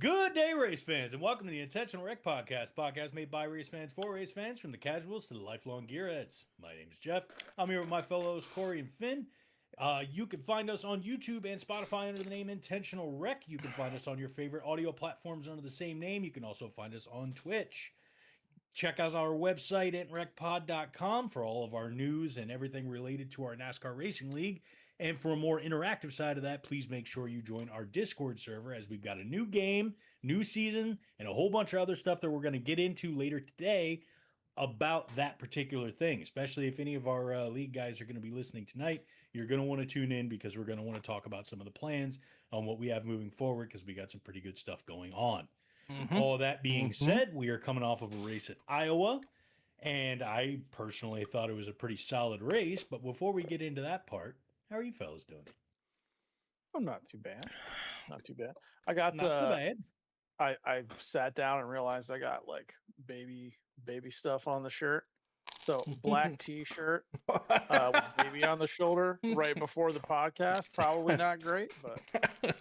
Good day, race fans, and welcome to the Intentional Wreck podcast made by race fans for race fans, from the casuals to the lifelong gearheads. My name is Jeff. I'm here with my fellows Corey and Finn. You can find us on YouTube and Spotify under the name Intentional Wreck. You can find us on your favorite audio platforms under the same name. You can also find us on Twitch. Check out our website at wreckpod.com for all of our news and everything related to our NASCAR Racing League. And for a more interactive side of that, please make sure you join our Discord server, as we've got a new game, new season, and a whole bunch of other stuff that we're going to get into later today about that particular thing. Especially if any of our league guys are going to be listening tonight, you're going to want to tune in, because we're going to want to talk about some of the plans on what we have moving forward, because we got some pretty good stuff going on. All that being said, we are coming off of a race at Iowa, and I personally thought it was a pretty solid race. But before we get into that part, how are you fellas doing? I'm not too bad. Not too bad. I got Not so bad. I sat down and realized I got like baby stuff on the shirt. So black t-shirt with baby on the shoulder right before the podcast. Probably not great, but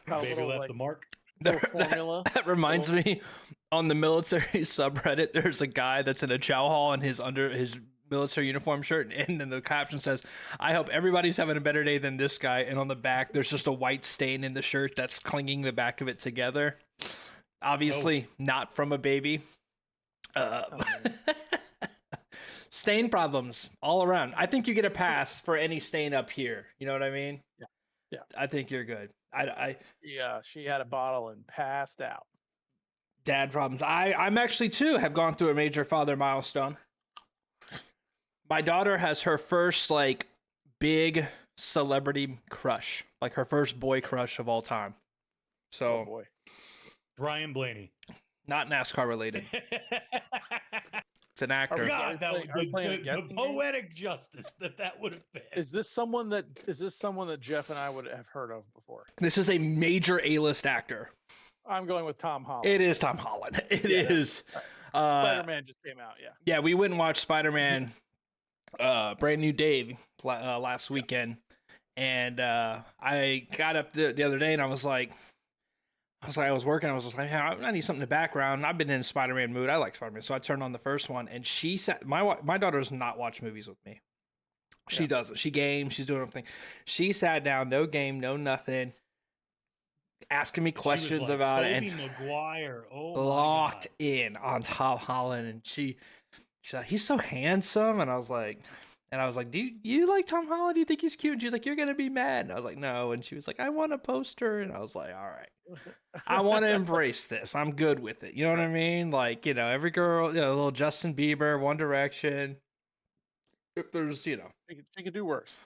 Baby left the mark. Formula. That reminds me, on the military subreddit, there's a guy that's in a chow hall in his military uniform shirt, and then the caption says, "I hope everybody's having a better day than this guy." And on the back, there's just a white stain in the shirt that's clinging the back of it together. Obviously, not from a baby. Stain problems all around. I think you get a pass for any stain up here. You know what I mean? Yeah. I think you're good. Yeah, she had a bottle and passed out. Dad problems. I'm actually too have gone through a major father milestone. My daughter has her first like big celebrity crush, like her first boy crush of all time. So, Oh boy. Brian Blaney. Not NASCAR related. It's an actor. God, Are we playing the poetic justice that would have been. Is this someone that Jeff and I would have heard of before? This is a major A-list actor. I'm going with Tom Holland. It is Tom Holland. It is. Spider-Man just came out, yeah. Yeah, we went and watched Spider-Man Brand New Day last weekend. And I got up the other day and I was working. I was just like, hey, I need something in the background. I've been in a Spider-Man mood. I like Spider-Man. So I turned on the first one, and she sat. My daughter does not watch movies with me. She doesn't. She games. She's doing everything. She sat down, no game, no nothing, asking me questions about it. And Maguire. Locked in on Tom Holland. And she's like, he's so handsome. And I was like, do you like Tom Holland? Do you think he's cute? And she's like, you're going to be mad. And I was like, no. And she was like, I want a poster. And I was like, all right, I want to embrace this. I'm good with it. You know what I mean? Like, every girl, a little Justin Bieber, One Direction. If there's, she could do worse.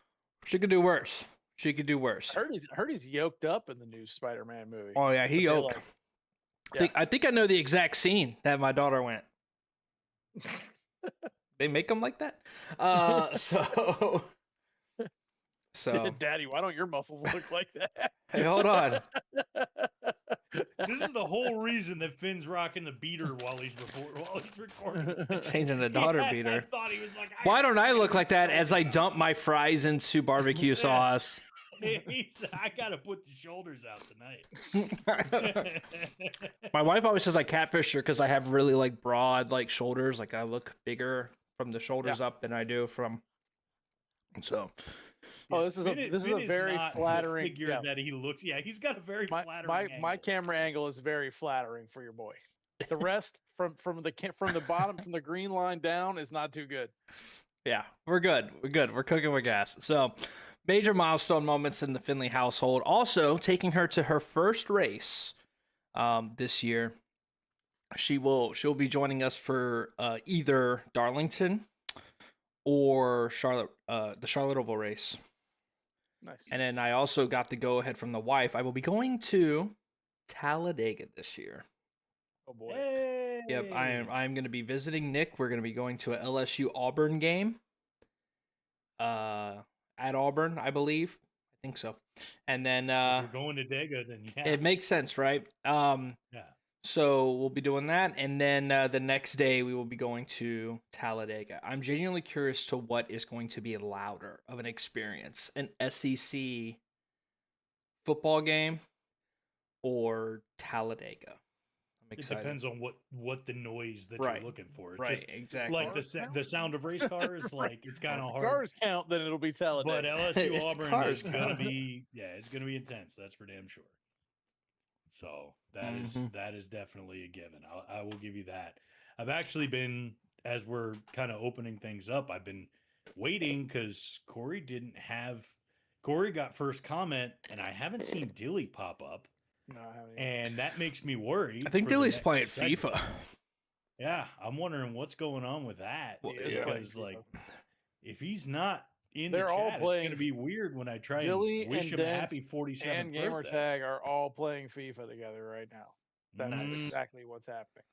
She could do worse. She could do worse. I heard he's yoked up in the new Spider-Man movie. Oh, yeah, he yoked. I think I know the exact scene that my daughter went. They make them like that. So Daddy, why don't your muscles look like that? Hey, hold on. This is the whole reason that Finn's rocking the beater while he's recording. Changing the daughter beater. I thought he was like, why don't I look like that as I dump my fries into barbecue sauce? I gotta put the shoulders out tonight. My wife always says I catfish her because I have really like broad like shoulders. Like I look bigger from the shoulders up than I do from. So. Oh, this is a very flattering figure that he looks. Yeah, he's got a very flattering. My camera angle is very flattering for your boy. The rest from the bottom, from the green line down, is not too good. Yeah, we're good. We're cooking with gas. So, major milestone moments in the Finley household. Also, taking her to her first race this year. She'll be joining us for either Darlington or Charlotte, the Charlotte Oval race. Nice. And then I also got the go ahead from the wife. I will be going to Talladega this year. Oh boy. Hey. Yep, I'm going to be visiting Nick. We're going to be going to a LSU Auburn game. At Auburn, I believe. I think so. And then if you're going to Dega, then yeah. It makes sense, right? Yeah. So we'll be doing that, and then the next day we will be going to Talladega. I'm genuinely curious to what is going to be louder of an experience, an SEC football game or Talladega. excited. It depends on what the noise that Right. you're looking for. It's Right, just exactly. like Cars count? the sound of race cars. Like it's kind of If hard. cars count, then it'll be But Talladega. LSU It's Auburn cars is gonna count. be it's gonna be intense. That's for damn sure. So that is definitely a given. I will give you that. I've actually been, as we're kind of opening things up, I've been waiting because Corey got first comment, and I haven't seen Dilly pop up, No, I haven't. and that makes me worry. I think for the Dilly's next playing segment. FIFA. Yeah, I'm wondering what's going on with that Well, He is playing because, FIFA. like, if he's not in They're the all chat, it's playing going to be weird when I try Dilly and wish and him a Dents happy 47th and birthday. Gamertag are all playing FIFA together right now. That's exactly what's happening.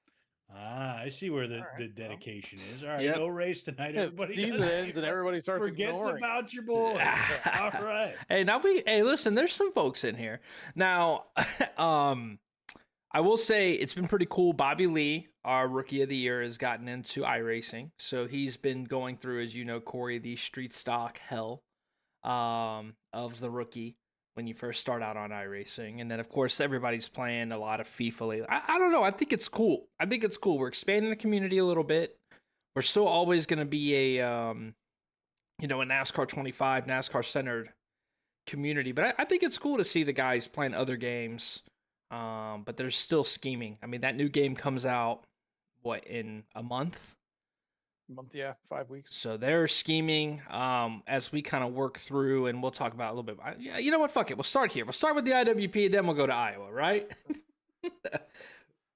I see where the All right, well. dedication is. All right, Yep. no race tonight. Yeah, Everybody season does ends and FIFA, everybody starts forgets ignoring about your boys. All right. Hey, hey, listen, there's some folks in here. Now, I will say it's been pretty cool. Bobby Lee, our rookie of the year, has gotten into iRacing. So he's been going through, as you know, Corey, the street stock hell of the rookie when you first start out on iRacing. And then, of course, everybody's playing a lot of FIFA lately. I don't know. I think it's cool. We're expanding the community a little bit. We're still always going to be a NASCAR 25, NASCAR-centered community. But I think it's cool to see the guys playing other games. But there's still scheming. I mean, that new game comes out, in a month? Month, yeah, 5 weeks. So they're scheming as we kind of work through, and we'll talk about a little bit. Yeah, you know what? Fuck it. We'll start here. We'll start with the IWP, then we'll go to Iowa, right?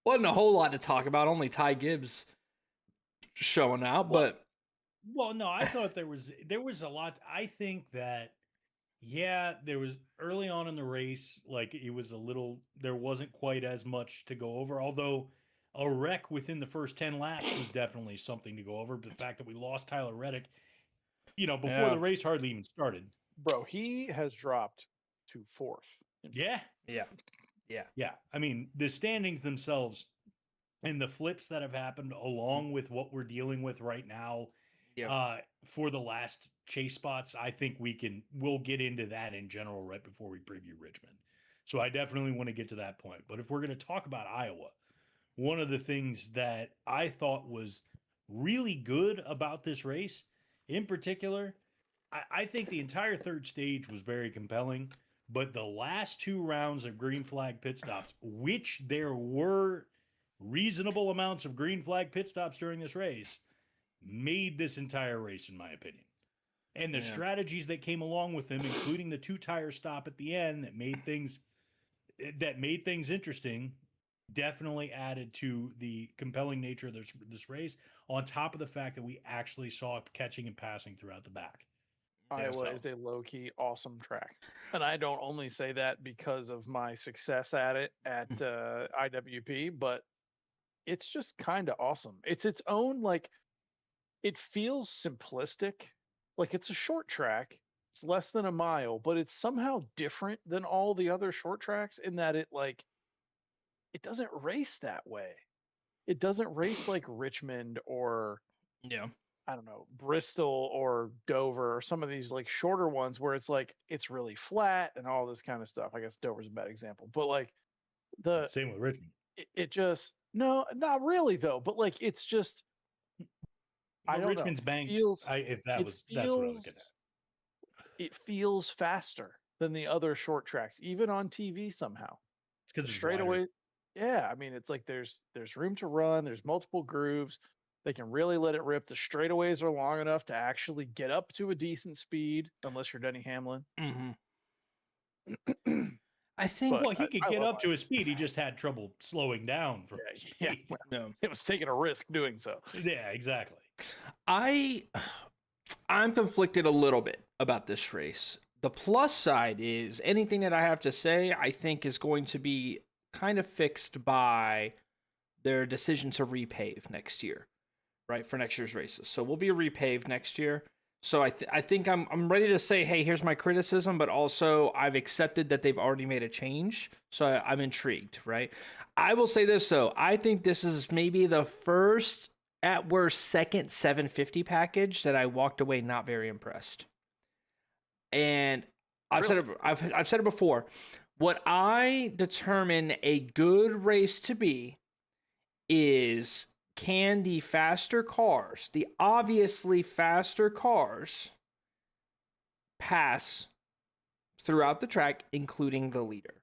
Wasn't a whole lot to talk about. Only Ty Gibbs showing out, but Well, no, I thought there was a lot. I think that there was early on in the race, like it was there wasn't quite as much to go over, although a wreck within the first 10 laps was definitely something to go over. But the fact that we lost Tyler Reddick, before the race hardly even started. Bro, he has dropped to fourth. Yeah. I mean, the standings themselves and the flips that have happened along with what we're dealing with right now for the last chase spots, I think we'll get into that in general right before we preview Richmond. So I definitely want to get to that point. But if we're going to talk about Iowa, one of the things that I thought was really good about this race, in particular, I think the entire third stage was very compelling, but the last two rounds of green flag pit stops, which there were reasonable amounts of green flag pit stops during this race, made this entire race, in my opinion. And the strategies that came along with them, including the 2-tire stop at the end that made things interesting, definitely added to the compelling nature of this race, on top of the fact that we actually saw catching and passing throughout the back. Iowa is a low-key awesome track. And I don't only say that because of my success at it at IWP, but it's just kind of awesome. It's its own, like, it feels simplistic. Like, it's a short track. It's less than a mile, but it's somehow different than all the other short tracks in that it doesn't race that way. It doesn't race like Richmond or I don't know, Bristol or Dover or some of these like shorter ones where it's like it's really flat and all this kind of stuff. I guess Dover's a bad example, but like same with Richmond. It just no, not really though. But like it's just I don't Richmond's know. banked. That's what I was getting at. It feels faster than the other short tracks, even on TV somehow. It's because straightaway. Yeah, I mean, it's like there's room to run. There's multiple grooves. They can really let it rip. The straightaways are long enough to actually get up to a decent speed, unless you're Denny Hamlin. I think. Well, he could get up to his speed. He just had trouble slowing down from his speed. It was taking a risk doing so. Yeah, exactly. I'm conflicted a little bit about this race. The plus side is anything that I have to say, I think is going to be kind of fixed by their decision to repave next year, right? For next year's races. So we'll be repaved next year. So I think I'm ready to say, hey, here's my criticism, but also I've accepted that they've already made a change. So I'm intrigued, right? I will say this though. I think this is maybe the first, at worst, second 750 package that I walked away not very impressed. And I've said it before. What I determine a good race to be is, can the faster cars, the obviously faster cars, pass throughout the track, including the leader?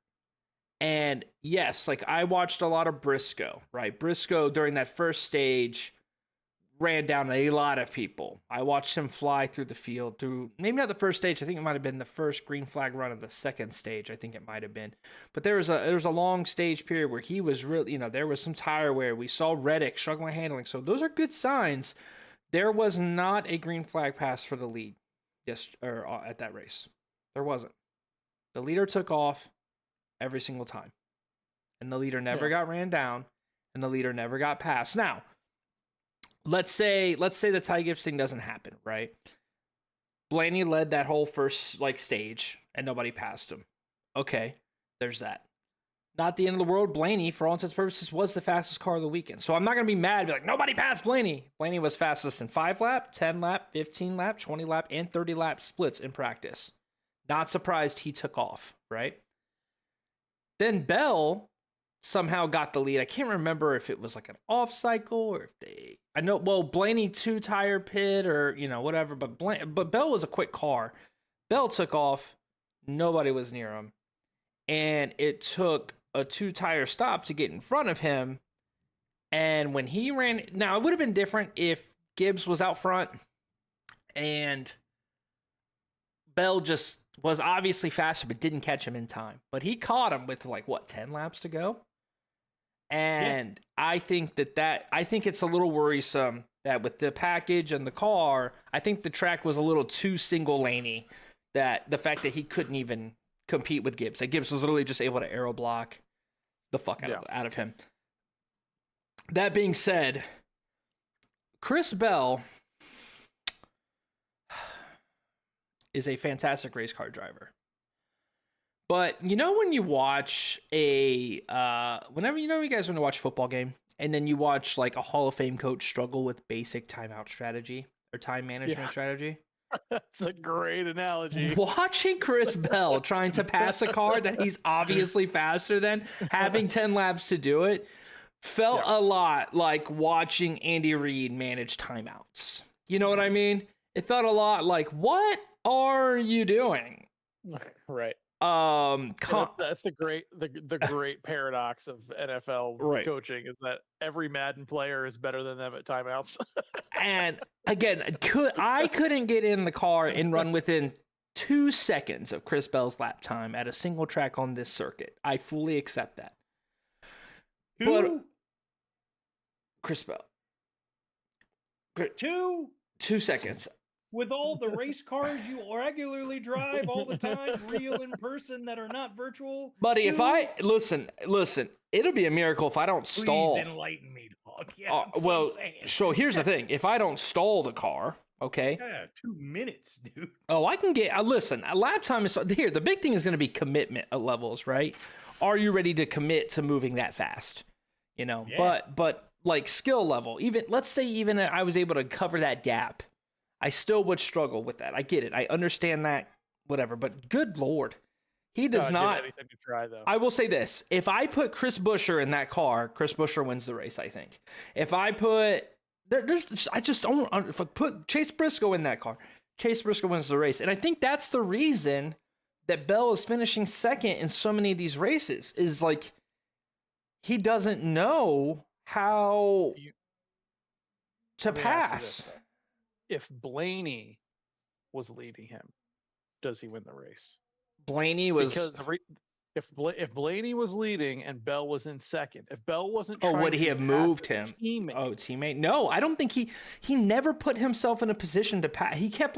And yes, like I watched a lot of Briscoe, right? Briscoe during that first stage ran down a lot of people. I watched him fly through the field through maybe not the first stage. I think it might have been the first green flag run of the second stage. I think it might have been. But there was a long stage period where he was really, there was some tire wear. We saw Reddick struggling handling. So those are good signs. There was not a green flag pass for the lead at that race. There wasn't. The leader took off every single time. And the leader never got ran down, and the leader never got passed. Now, let's say the Ty Gibbs thing doesn't happen, right? Blaney led that whole first stage and nobody passed him. Okay, there's that. Not the end of the world. Blaney, for all intents and purposes, was the fastest car of the weekend. So I'm not going to be mad and be like, nobody passed Blaney. Blaney was fastest in 5-lap, 10-lap, 15-lap, 20-lap, and 30-lap splits in practice. Not surprised he took off, right? Then Bell somehow got the lead. I can't remember if it was like an off cycle or if Blaney 2-tire pit or, whatever, but Bell was a quick car. Bell took off. Nobody was near him. And it took a 2-tire stop to get in front of him. And when he ran, now it would have been different if Gibbs was out front and Bell just was obviously faster but didn't catch him in time. But he caught him with 10 laps to go. And I think I think it's a little worrisome that with the package and the car, I think the track was a little too single laney, that the fact that he couldn't even compete with Gibbs, that Gibbs was literally just able to aero block the fuck out of him. That being said, Chris Bell is a fantastic race car driver. But when you watch whenever you guys want to watch a football game and then you watch a Hall of Fame coach struggle with basic timeout strategy or time management strategy. That's a great analogy. Watching Chris Bell trying to pass a car that he's obviously faster than, having 10 laps to do it, felt a lot like watching Andy Reid manage timeouts. You know what I mean? It felt a lot like, what are you doing? Right. That's the great paradox of NFL coaching, is that every Madden player is better than them at timeouts. And again, I couldn't get in the car and run within 2 seconds of Chris Bell's lap time at a single track on this circuit. I fully accept that. Who? But Chris Bell. 2 seconds. With all the race cars you regularly drive all the time, real in person that are not virtual. Buddy, if I listen, it'll be a miracle if I don't stall. Please enlighten me, dog. Yeah, so here's the thing. If I don't stall the car, okay? Yeah, 2 minutes, dude. Oh, I can get, listen, a lap time is here. The big thing is going to be commitment levels, right? Are you ready to commit to moving that fast? But skill level, let's say I was able to cover that gap, I still would struggle with that. I get it. I understand that, whatever. But good Lord, he does not. Anything to try, though. I will say this. If I put Chris Buescher in that car, Chris Buescher wins the race, I think. If I put... if I put Chase Briscoe in that car, Chase Briscoe wins the race. And I think that's the reason that Bell is finishing second in so many of these races, is he doesn't know how to pass. If Blaney was leading him, does he win the race? Blaney was, because if Blaney was leading and Bell was in second, if Bell wasn't, would he have moved him? Teammate. Teammate? No, I don't think he never put himself in a position to pass. He kept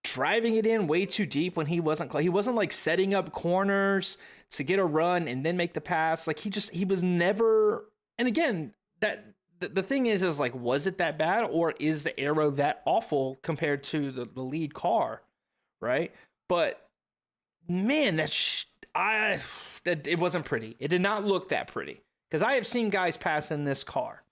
driving it in way too deep when he wasn't setting up corners to get a run and then make the pass. He was never. And again, that. The thing is was it that bad, or is the aero that awful compared to the lead car, right? But man, it wasn't pretty. It did not look that pretty, because I have seen guys pass in this car.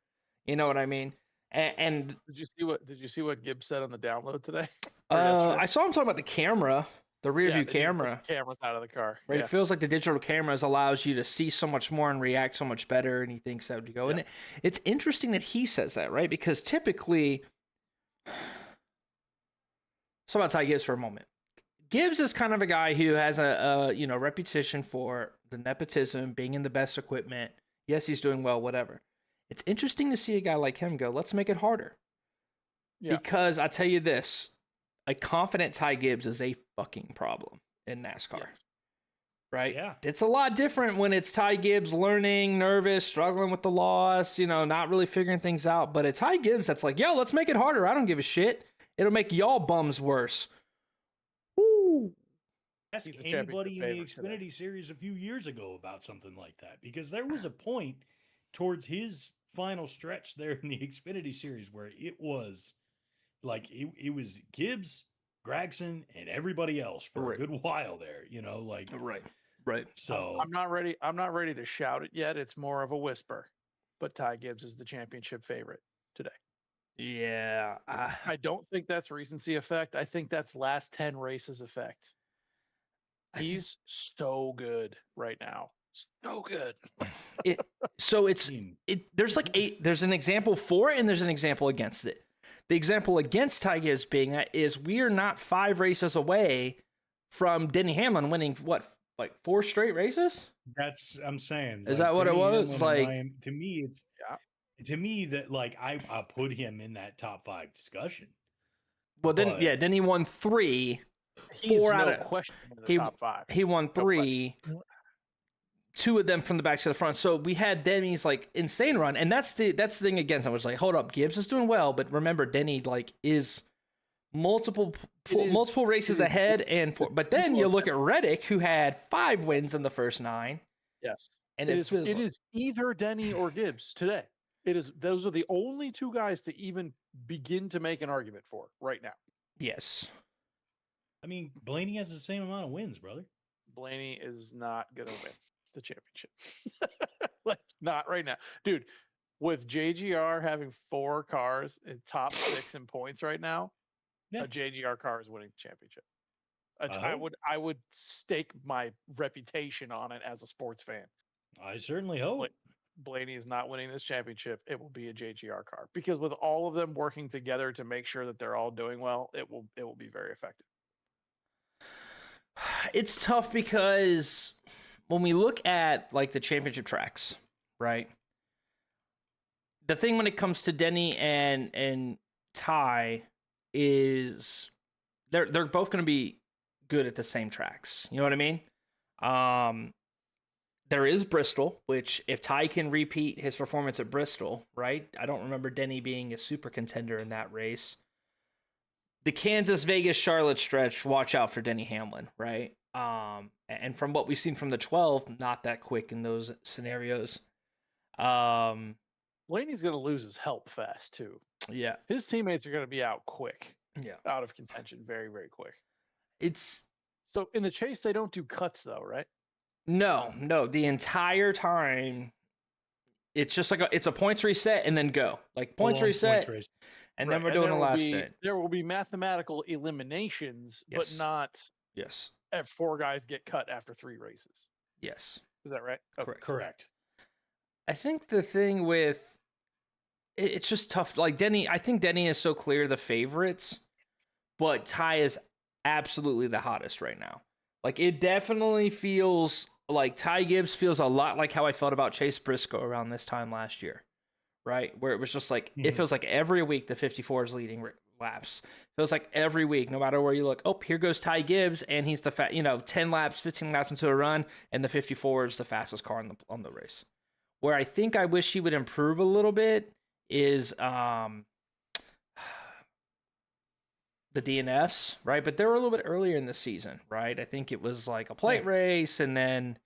You know what I mean? And did you see what Gibbs said on the download today? I saw him talking about the camera. the rear Yeah, view they need to put camera. the cameras out of the car. Right, Yeah. it feels like the digital cameras allows you to see so much more and react so much better, and he thinks that would go. Yeah. And it's interesting that he says that, right? Because typically, so about Ty Gibbs for a moment. Gibbs is kind of a guy who has a reputation for the nepotism, being in the best equipment. Yes, he's doing well, whatever. It's interesting to see a guy like him go, let's make it harder. Yeah. Because I tell you this, a confident Ty Gibbs is a fucking problem in NASCAR. Yes. Right? Yeah. It's a lot different when it's Ty Gibbs learning, nervous, struggling with the loss, not really figuring things out. But it's Ty Gibbs that's like, yo, let's make it harder. I don't give a shit. It'll make y'all bums worse. Woo. Ask He's a anybody in the championship favorite Xfinity series a few years ago about something like that, because there was a point towards his final stretch there in the Xfinity series where it was like it was Gibbs, Gragson, and everybody else for Right. a good while there, like Right. so. I'm not ready. I'm not ready to shout it yet. It's more of a whisper. But Ty Gibbs is the championship favorite today. Yeah. I don't think that's recency effect. I think that's last 10 races effect. He's so good right now. So good. So it's I mean, there's like there's an example for it and there's an example against it. The example against Ty Gibbs being that is we are not 5 races away from Denny Hamlin winning what, like 4 straight races? that's I'm saying. Is that what it Denny was? Hamlin and Like- Ryan- to me, it's to me that like I put him in that top 5 discussion. Well, then But- then he won 3. He's 4 no out of question in the he- top 5. He won question. 3. 2 of them from the back to the front. So we had Denny's like insane run, and that's the thing against. I was like, hold up, Gibbs is doing well, but remember Denny like is multiple races ahead, and but then you look at Reddick, who had 5 wins in the first 9, Yes. and It feels like- is either Denny or Gibbs today. Those are the only 2 guys to even begin to make an argument for right now. yes. I mean, Blaney has the same amount of wins, brother. Blaney is not gonna win the championship. Like, not right now. Dude, with JGR having 4 cars in top 6 in points right now, Yeah. a JGR car is winning the championship. I hope. I would stake my reputation on it as a sports fan. I certainly hope. Like, Blaney is not winning this championship. It will be a JGR car because with all of them working together to make sure that they're all doing well, it will be very effective. It's tough because when we look at like the championship tracks, right? The thing when it comes to Denny and Ty is they're both going to be good at the same tracks. You know what I mean? There is Bristol, which if Ty can repeat his performance at Bristol, right? I don't remember Denny being a super contender in that race. The Kansas, Vegas, Charlotte stretch, watch out for Denny Hamlin, right? And from what we've seen from the 12, not that quick in those scenarios. Blaney's going to lose his help fast too. Yeah, His teammates are going to be out quick, yeah. out of contention very, very quick. It's So in the chase, they don't do cuts though, right? no. The entire time, it's just like it's a points reset and then go. Like points Full-on reset, race. and Right, then we're doing there the will last be- stint. There will be mathematical eliminations, but Yes. not Yes, if 4 guys get cut after 3 races. yes. Is that right? Okay. Correct. Correct. I think the thing with it's just tough. Like Denny, I think Denny is so clear the favorites, but Ty is absolutely the hottest right now. Like it definitely feels like Ty Gibbs feels a lot like how I felt about Chase Briscoe around this time last year, right? Where it was just like it Mhm. feels like every week the 54 is leading laps. Feels like every week, no matter where you look. Oh, here goes Ty Gibbs, and he's the 10 laps, 15 laps into a run, and the 54 is the fastest car on the race. Where I think I wish he would improve a little bit is the DNFs, right? But they were a little bit earlier in the season, right? I think it was like a plate race, and then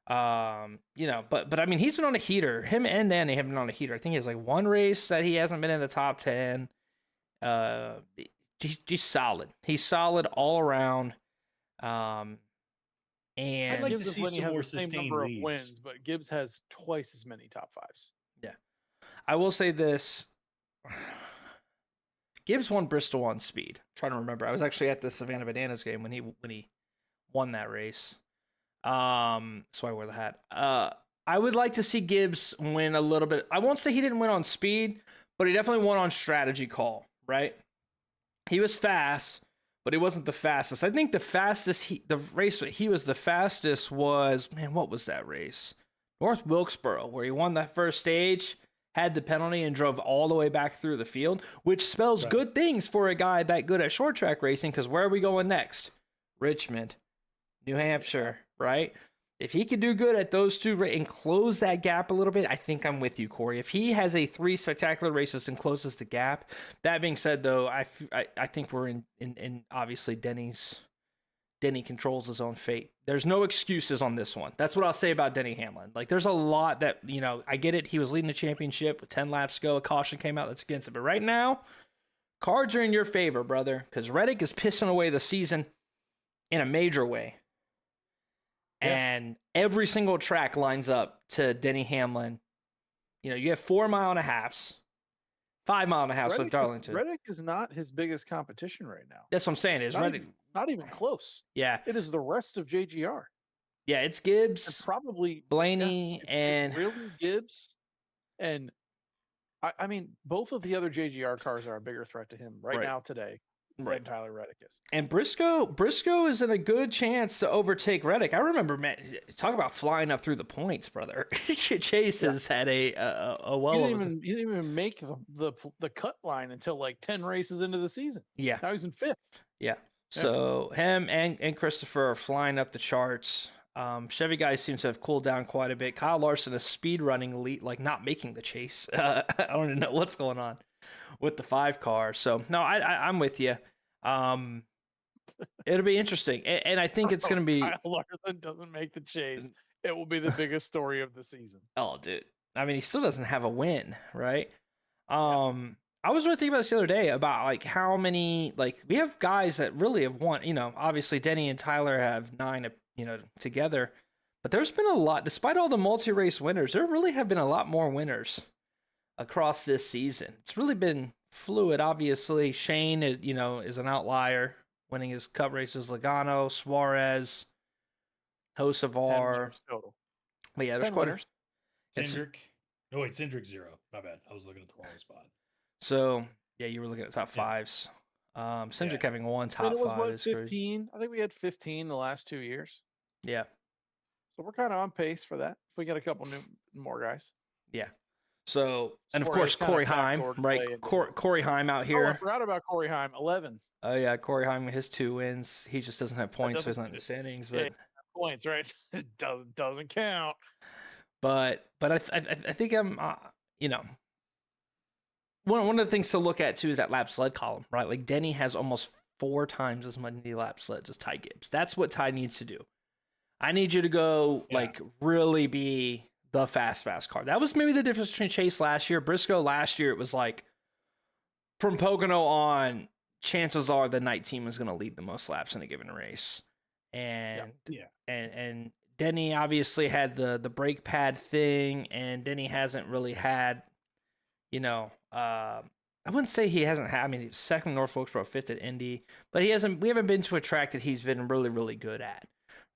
but I mean he's been on a heater. Him and Danny have been on a heater. I think he has like 1 race that he hasn't been in the top 10. He's solid. He's solid all around. And I'd like Gibbs to and see Blaney some have more the same sustained number leads. of wins, but Gibbs has twice as many top 5s. I will say this. Gibbs won Bristol on speed. I'm trying to remember. I was actually at the Savannah Bananas game when he won that race. So I wear the hat. I would like to see Gibbs win a little bit. I won't say he didn't win on speed, but he definitely won on strategy call, right? He was fast, but he wasn't the fastest. I think the fastest the race he was the fastest was, man, what was that race? North Wilkesboro, where he won that first stage, had the penalty, and drove all the way back through the field, which spells good things for a guy that good at short track racing, because where are we going next? Richmond, New Hampshire, right? If he could do good at those two and close that gap a little bit, I think I'm with you, Corey. If he has a 3 spectacular races and closes the gap, that being said, though, I think we're in obviously Denny controls his own fate. There's no excuses on this one. That's what I'll say about Denny Hamlin. Like, there's a lot that, I get it. He was leading the championship with 10 laps to go. A caution came out that's against it. But right now, cards are in your favor, brother, because Reddick is pissing away the season in a major way. Yeah. And every single track lines up to Denny Hamlin. You have 4 mile-and-a-halves, 5 mile-and-a-halves with Darlington. Reddick is not his biggest competition right now. That's what I'm saying. Is Reddick not even close? Yeah, it is the rest of JGR. Yeah, it's Gibbs, and probably Blaney, it's really Gibbs, and I mean both of the other JGR cars are a bigger threat to him right now today. Than Tyler Reddick is. And Briscoe is in a good chance to overtake Reddick. I remember, man, talk about flying up through the points, brother. Chase has had a well. He didn't even make the cut line until like 10 races into the season. Yeah. Now he's in 5th. Yeah. So him and Christopher are flying up the charts. Chevy guys seem to have cooled down quite a bit. Kyle Larson is speed running elite, like not making the chase. I don't even know what's going on with the 5 car. So no, I'm with you. It'll be interesting, and I think it's going to be. Kyle Larson doesn't make the chase. It will be the biggest story of the season. Oh, dude! I mean, he still doesn't have a win, right? I was really thinking about this the other day about like how many we have guys that really have won. Obviously Denny and Tyler have 9, together, but there's been a lot. Despite all the multi-race winners, there really have been a lot more winners across this season. It's really been fluid. Obviously, Shane is an outlier, winning his cup races. Logano, Suarez, Hocevar. But yeah, there's quite a Cindric. No, wait, Cindric 0. My bad. I was looking at the wrong spot. So yeah, you were looking at top 5s. Cindric having one top 5 is 15. crazy. I think we had 15 the last 2 years. Yeah. So we're kind of on pace for that. If we get a couple more guys. Yeah. So, and of course, Corey Heim, right? Corey Heim out here. Oh, I forgot about Corey Heim, 11. Oh, yeah, Corey Heim, his 2 wins. He just doesn't have points, so he's not in the standings. But points, right? It doesn't count. But I think I'm, one of the things to look at, too, is that lap sled column, right? Like, Denny has almost 4 times as many lap sleds as Ty Gibbs. That's what Ty needs to do. I need you to go, really be the fast car. That was maybe the difference between Chase last year. Briscoe last year, it was like from Pocono on, chances are the night team is going to lead the most laps in a given race. And and Denny obviously had the brake pad thing, and Denny hasn't really had, I wouldn't say he hasn't had. I mean, 2nd North Wilkesboro, 5th at Indy, but we haven't been to a track that he's been really, really good at.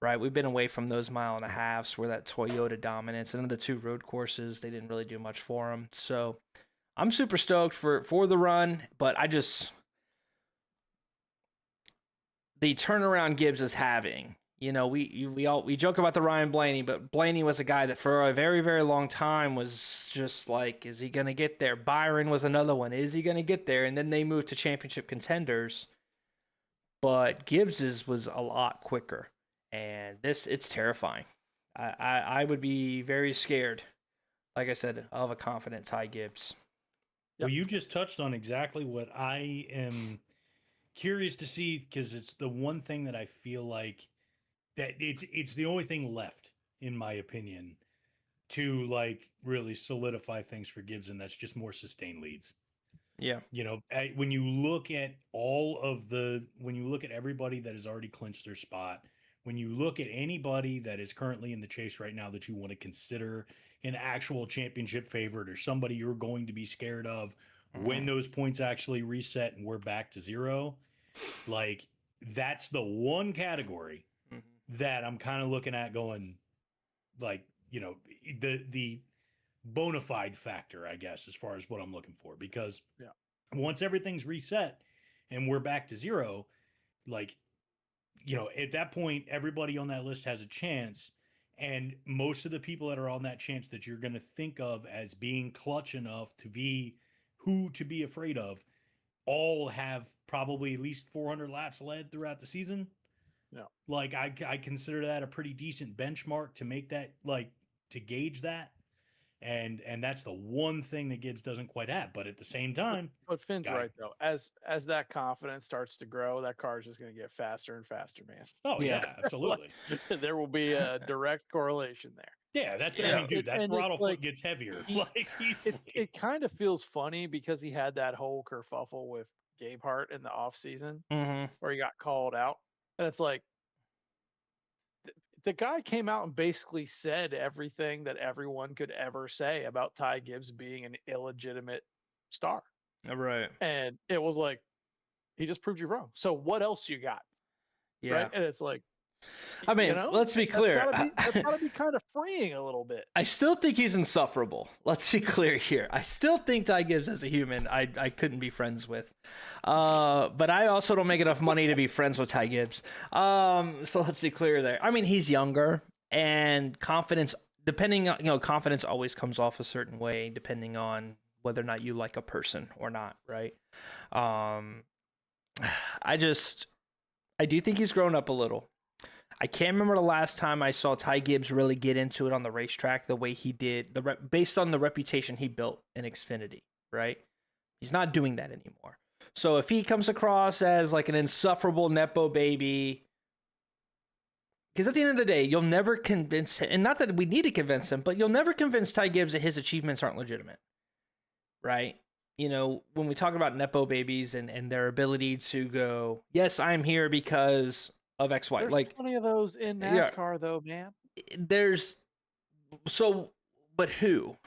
Right, we've been away from those mile-and-a-halves where that Toyota dominance, and then the 2 road courses, they didn't really do much for him. So I'm super stoked for the run, but the turnaround Gibbs is having. We joke about the Ryan Blaney, but Blaney was a guy that for a very, very long time was just like, is he going to get there? Byron was another one. Is he going to get there? And then they moved to championship contenders, but Gibbs's was a lot quicker. And it's terrifying. I would be very scared, like I said, of a confident Ty Gibbs. Well, you just touched on exactly what I am curious to see, because it's the one thing that I feel like that it's the only thing left, in my opinion, to really solidify things for Gibbs, and that's just more sustained leads. Yeah. When you look at everybody that has already clinched their spot, when you look at anybody that is currently in the chase right now that you want to consider an actual championship favorite or somebody you're going to be scared of when those points actually reset and we're back to 0, that's the one category that I'm kind of looking at going, like, you know, the bona fide factor, I guess, as far as what I'm looking for. Because once everything's reset and we're back to zero, like, you know, at that point, everybody on that list has a chance. And most of the people that are on that chance that you're going to think of as being clutch enough to be who to be afraid of all have probably at least 400 laps led throughout the season. Yeah. Like, I consider that a pretty decent benchmark to make that, like, to gauge that. And that's the one thing that Gibbs doesn't quite have. But at the same time, but Finn's right though. As that confidence starts to grow, that car is just going to get faster and faster, man. oh yeah, absolutely. There will be a direct correlation there. Yeah, I mean, dude, that throttle foot gets heavier. Like, it kind of feels funny because he had that whole kerfuffle with Gabehart in the off season where he got called out, and it's like the guy came out and basically said everything that everyone could ever say about Ty Gibbs being an illegitimate star. Right. And it was like, he just proved you wrong. So what else you got? Yeah. Right. And it's like, I mean, let's be clear. That's gotta be kind of freeing a little bit. I still think he's insufferable. Let's be clear here. I still think Ty Gibbs as a human, I couldn't be friends with. But I also don't make enough money to be friends with Ty Gibbs. So let's be clear there. I mean, he's younger, and confidence, depending on, confidence always comes off a certain way, depending on whether or not you like a person or not, right? I do think he's grown up a little. I can't remember the last time I saw Ty Gibbs really get into it on the racetrack the way he did, based on the reputation he built in Xfinity, right? He's not doing that anymore. So if he comes across as like an insufferable Nepo baby, because at the end of the day, you'll never convince him, and not that we need to convince him, but you'll never convince Ty Gibbs that his achievements aren't legitimate, right? When we talk about Nepo babies and their ability to go, yes, I'm here because of X, Y. There's like plenty of those in NASCAR, though, man. But who?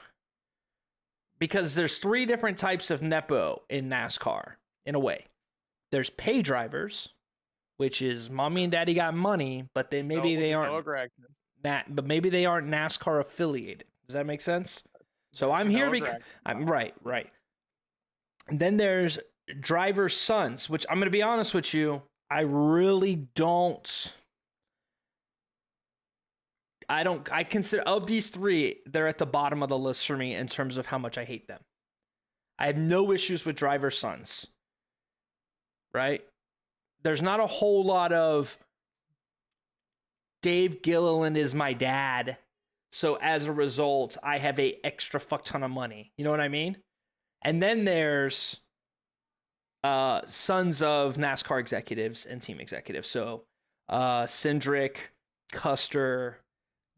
Because there's 3 different types of Nepo in NASCAR, in a way. There's pay drivers, which is mommy and daddy got money, but they aren't but maybe they aren't NASCAR affiliated. Does that make sense? So I'm here because I'm right. And then there's driver sons, which I'm going to be honest with you, I consider, of these 3, they're at the bottom of the list for me in terms of how much I hate them. I have no issues with driver sons, right? There's not a whole lot of Dave Gilliland is my dad, so as a result, I have a extra fuck ton of money. You know what I mean? And then there's sons of NASCAR executives and team executives. So Cindric, Custer,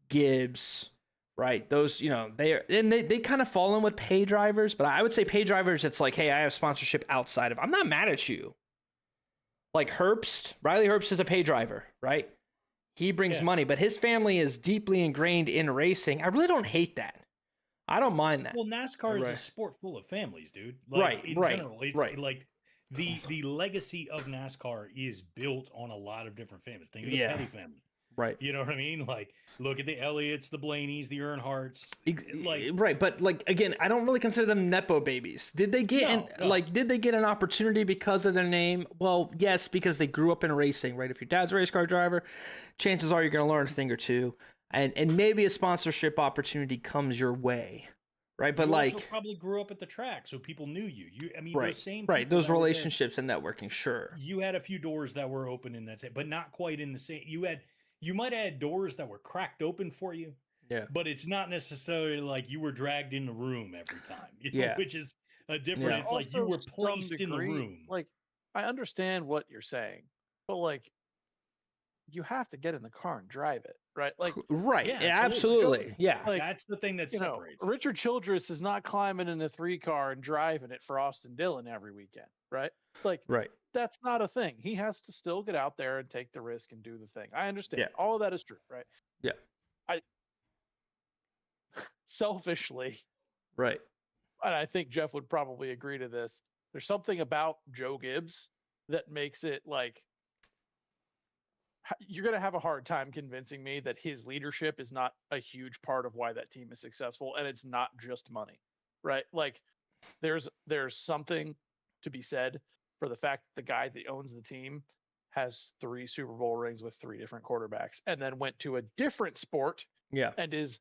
Gibbs, right? Those, they kind of fall in with pay drivers, but I would say pay drivers, it's like, hey, I have sponsorship outside of, I'm not mad at you. Like Herbst, Riley Herbst is a pay driver, right? He brings money, but his family is deeply ingrained in racing. I really don't hate that. I don't mind that. Well, NASCAR is a sport full of families, dude. Like, in general, it's like the legacy of NASCAR is built on a lot of different families. Think of the Petty family. Right. You know what I mean? Like, look at the Elliots, the Blaneys, the Earnhardts. Right, but like again, I don't really consider them Nepo babies. Did they get did they get an opportunity because of their name? Well, yes, because they grew up in racing, right? If your dad's a race car driver, chances are you're going to learn a thing or two, and maybe a sponsorship opportunity comes your way. Right, but you like also probably grew up at the track, so people knew you. Those relationships and networking, sure. You had a few doors that were open in that, but not quite in the same. You might have had doors that were cracked open for you. Yeah, but it's not necessarily like you were dragged in the room every time. Which is a different. It's like you were placed in the room. Like, I understand what you're saying, but like, you have to get in the car and drive it, right? Like, right? Yeah, absolutely. Yeah, like, that's the thing that separates. Richard Childress is not climbing in a 3-car and driving it for Austin Dillon every weekend, right? Like, that's not a thing. He has to still get out there and take the risk and do the thing. I understand. Yeah. All of that is true, right? Yeah. I selfishly, right, and I think Jeff would probably agree to this. There's something about Joe Gibbs that makes it like you're going to have a hard time convincing me that his leadership is not a huge part of why that team is successful, and it's not just money, right? Like there's something to be said for the fact that the guy that owns the team has 3 Super Bowl rings with 3 different quarterbacks, and then went to a different sport Yeah. and is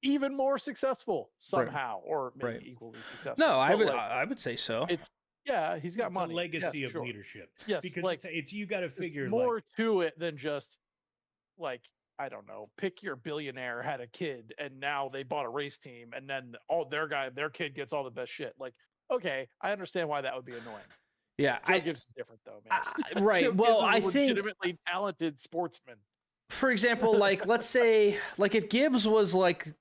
even more successful Right. somehow, or maybe Right. equally successful. No, I But, would like, I would say so. it's he's got It's money. a legacy Yes, of sure. leadership. Yes, Because like it's you got to there's figure more to it than just like, I don't know, pick your billionaire had a kid and now they bought a race team and then their kid gets all the best shit. Like, okay, I understand why that would be annoying. Yeah, Joe Gibbs is different though, man. right. Joe Well, Gibbs is I a think, legitimately talented sportsman. for example, like let's say, like if Gibbs was like,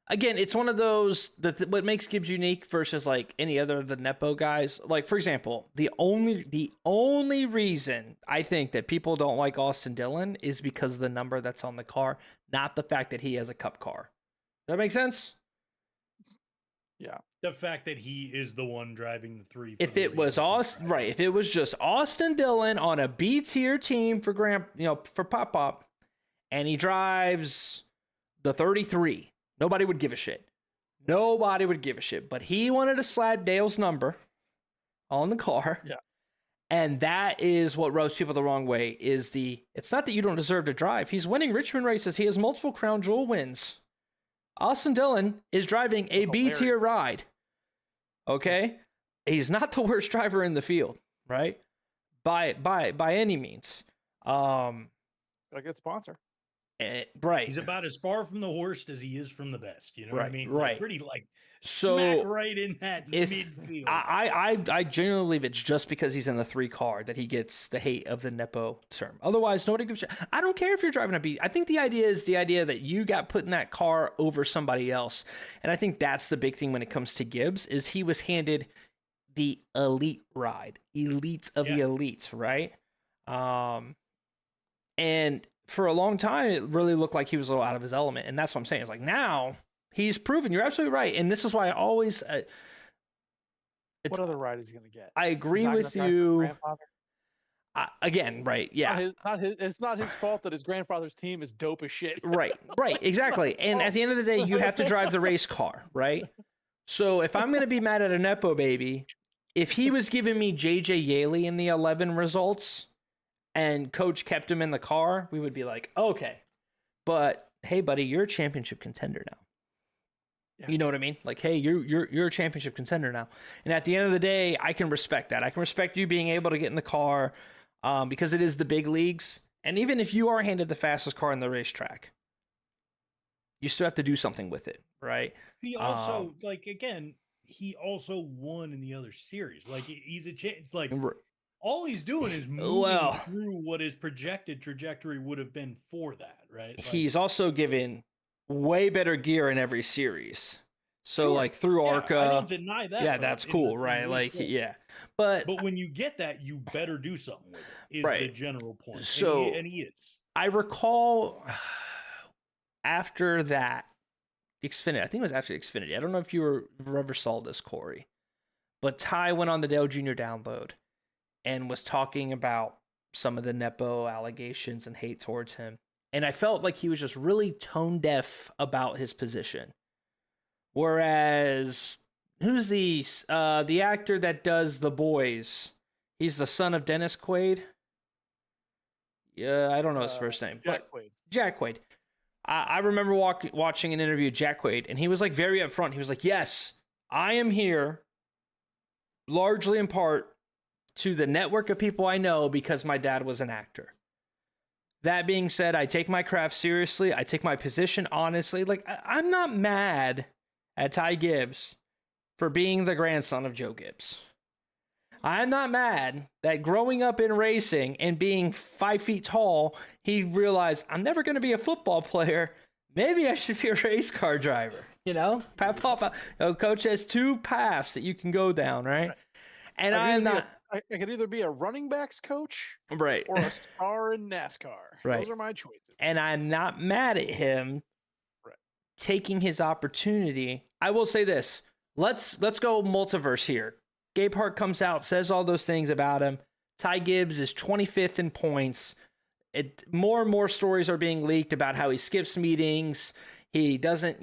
again, it's one of those what makes Gibbs unique versus like any other of the Nepo guys. Like for example, the only reason I think that people don't like Austin Dillon is because of the number that's on the car, not the fact that he has a cup car. Does that make sense? Yeah. the fact that he is the one driving the 3. If it was Austin, right? If it was just Austin Dillon on a B tier team for for Pop, and he drives the 33, nobody would give a shit. Nobody would give a shit. But he wanted to slap Dale's number on the car. Yeah. And that is what rubs people the wrong way. It's not that you don't deserve to drive. He's winning Richmond races. He has multiple Crown Jewel wins. Austin Dillon is driving a B tier ride. Okay? He's not the worst driver in the field, right? By any means. A good sponsor. Right. He's about as far from the worst as he is from the best. You know what I mean? Right. Like, pretty So, smack right in that midfield. I genuinely believe it's just because he's in the 3 car that he gets the hate of the Nepo term. Otherwise, nobody gives a shit. I don't care if you're driving a B. I think the idea is that you got put in that car over somebody else. And I think that's the big thing when it comes to Gibbs is he was handed the elite ride. Elites of the elites, right? And for a long time, it really looked like he was a little out of his element. And that's what I'm saying. It's like now he's proven you're absolutely right. And this is why I always... what other ride is he going to get? I agree with you. Again, right? Yeah. It's not his fault that his grandfather's team is dope as shit. Right, exactly. And at the end of the day, you have to drive the race car, right? So if I'm going to be mad at a Nepo baby, if he was giving me JJ Yaley in the 11 results and coach kept him in the car, we would be like, okay. But hey, buddy, you're a championship contender now. Yeah. You know what I mean? Like, hey, you're a championship contender now. And at the end of the day, I can respect that. I can respect you being able to get in the car because it is the big leagues. And even if you are handed the fastest car in the racetrack, you still have to do something with it, right? He also, he also won in the other series. Like, he's a chance. Like, all he's doing is moving through what his projected trajectory would have been for that, right? Like, he's also given way better gear in every series. So like through ARCA, I don't deny that. Yeah, that's cool, right? Like, yeah. But when you get that, you better do something with it, is the general point. So and he is. I recall after that, Xfinity, I think it was actually Xfinity. I don't know if you ever saw this, Corey, but Ty went on the Dale Jr. download and was talking about some of the Nepo allegations and hate towards him. And I felt like he was just really tone deaf about his position. Whereas, who's the actor that does The Boys? He's the son of Dennis Quaid. Yeah, I don't know his first name. Jack Quaid. I remember watching an interview with Jack Quaid, and he was like very upfront. He was like, yes, I am here largely in part to the network of people I know because my dad was an actor. That being said, I take my craft seriously. I take my position honestly. Like, I'm not mad at Ty Gibbs for being the grandson of Joe Gibbs. I'm not mad that growing up in racing and being 5 feet tall, he realized, I'm never going to be a football player. Maybe I should be a race car driver. You know, coach has 2 paths that you can go down, right? And I'm not... I could either be a running backs coach, right, or a star in NASCAR. Right. Those are my choices. And I'm not mad at him taking his opportunity. I will say this: let's go multiverse here. Gabe Hart comes out, says all those things about him. Ty Gibbs is 25th in points. More and more stories are being leaked about how he skips meetings. He doesn't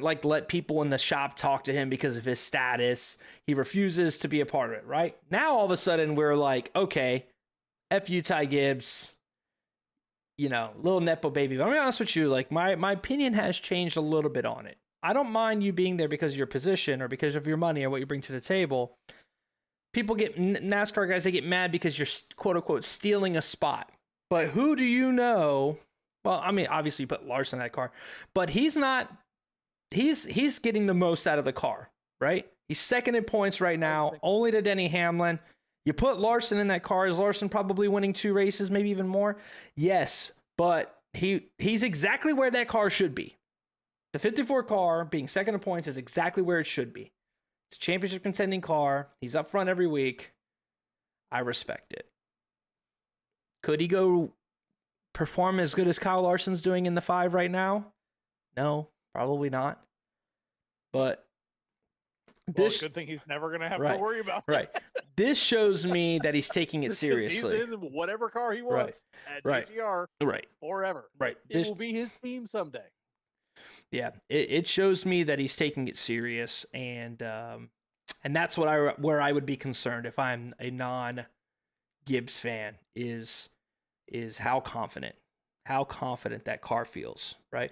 like to let people in the shop talk to him because of his status. He refuses to be a part of it, right? Now, all of a sudden, we're like, okay, F you, Ty Gibbs. Little Nepo baby. But I'm going to be honest with you, like, my opinion has changed a little bit on it. I don't mind you being there because of your position or because of your money or what you bring to the table. People get, NASCAR guys, they get mad because you're, quote unquote, stealing a spot. But who do you know? Well, I mean, obviously you put Larson in that car, but he's not, he's getting the most out of the car, right? He's second in points right now, only to Denny Hamlin. You put Larson in that car, is Larson probably winning 2 races, maybe even more? Yes, but he's exactly where that car should be. The 54 car being second in points is exactly where it should be. It's a championship contending car. He's up front every week. I respect it. Could he go perform as good as Kyle Larson's doing in the 5 right now? No, probably not. But this good thing he's never going to have to worry about. Right. This shows me that he's taking it seriously. He's in whatever car he wants at DGR forever. Right. It will be his team someday. Yeah, it shows me that he's taking it serious, and that's where I would be concerned if I'm a non-Gibbs fan is how confident that car feels, right?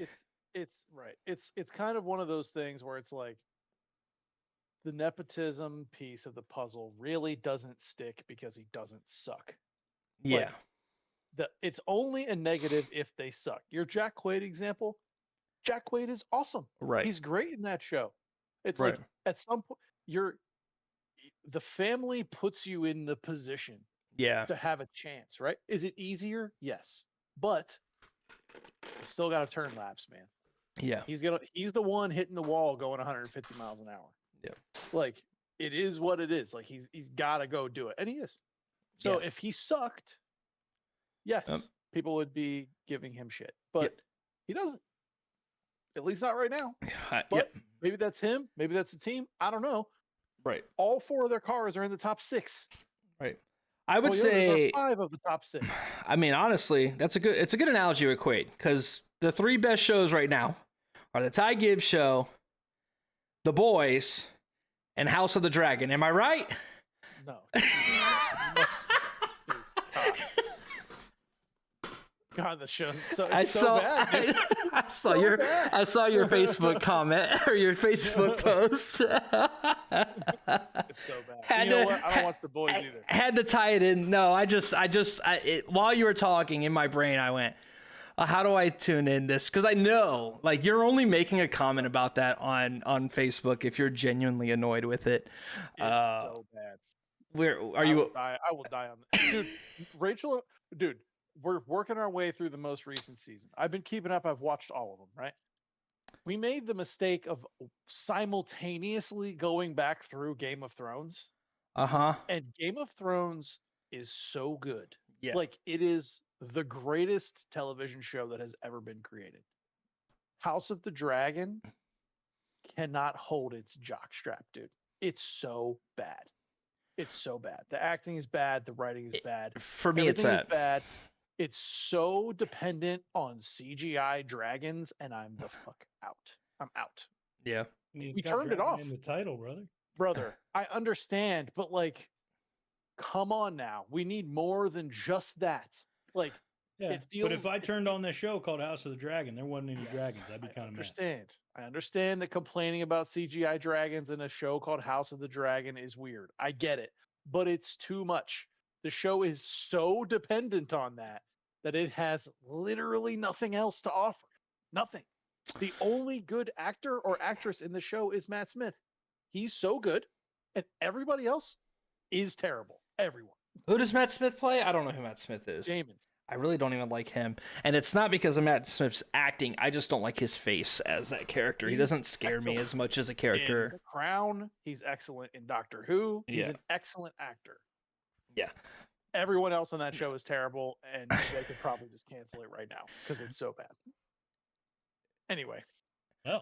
It's right. It's kind of one of those things where it's like the nepotism piece of the puzzle really doesn't stick because he doesn't suck. Yeah. It's only a negative if they suck. Your Jack Quaid example, Jack Quaid is awesome. Right. He's great in that show. It's like at some point the family puts you in the position to have a chance, right? Is it easier? Yes. But you still got to turn laps, man. Yeah. He's the one hitting the wall going 150 miles an hour. Yeah. Like it is what it is. Like he's got to go do it. And he is. So if he sucked, yes, people would be giving him shit. But he doesn't. At least not right now. But maybe that's him. Maybe that's the team. I don't know. Right. All 4 of their cars are in the top 6. Right. I would say 5 of the top 6. I mean, honestly, it's a good analogy to equate because the 3 best shows right now are the Ty Gibbs show, The Boys, and House of the Dragon. Am I right? No. God, the show's so bad. I saw your Facebook comment or your Facebook post. It's so bad. You know what? I don't watch The Boys either. Had to tie it in. No, while you were talking in my brain, I went, how do I tune in this? Because I know, like, you're only making a comment about that on Facebook if you're genuinely annoyed with it. It's so bad. I will die on this. Dude, Rachel, we're working our way through the most recent season. I've been keeping up. I've watched all of them, right? We made the mistake of simultaneously going back through Game of Thrones. And Game of Thrones is so good. Yeah. Like, it is the greatest television show that has ever been created. House of the Dragon cannot hold its jockstrap, dude. It's so bad. It's so bad. The acting is bad. The writing is bad. For me, it's bad. It's so dependent on CGI dragons, and I'm the fuck out. I'm out. Yeah. I mean, we turned it off. In the title, Brother, I understand, but like, come on now. We need more than just that. Like, it feels. But if I turned on this show called House of the Dragon, there wasn't any dragons. I'd be kind of mad. I understand that complaining about CGI dragons in a show called House of the Dragon is weird. I get it, but it's too much. The show is so dependent on that it has literally nothing else to offer. Nothing. The only good actor or actress in the show is Matt Smith. He's so good, and everybody else is terrible. Everyone. Who does Matt Smith play? I don't know who Matt Smith is. Damon. I really don't even like him. And it's not because of Matt Smith's acting. I just don't like his face as that character. He doesn't scare me as much as a character. In The Crown, he's excellent. In Doctor Who, he's an excellent actor. Yeah. Everyone else on that show is terrible, and they could probably just cancel it right now because it's so bad. Anyway. Oh.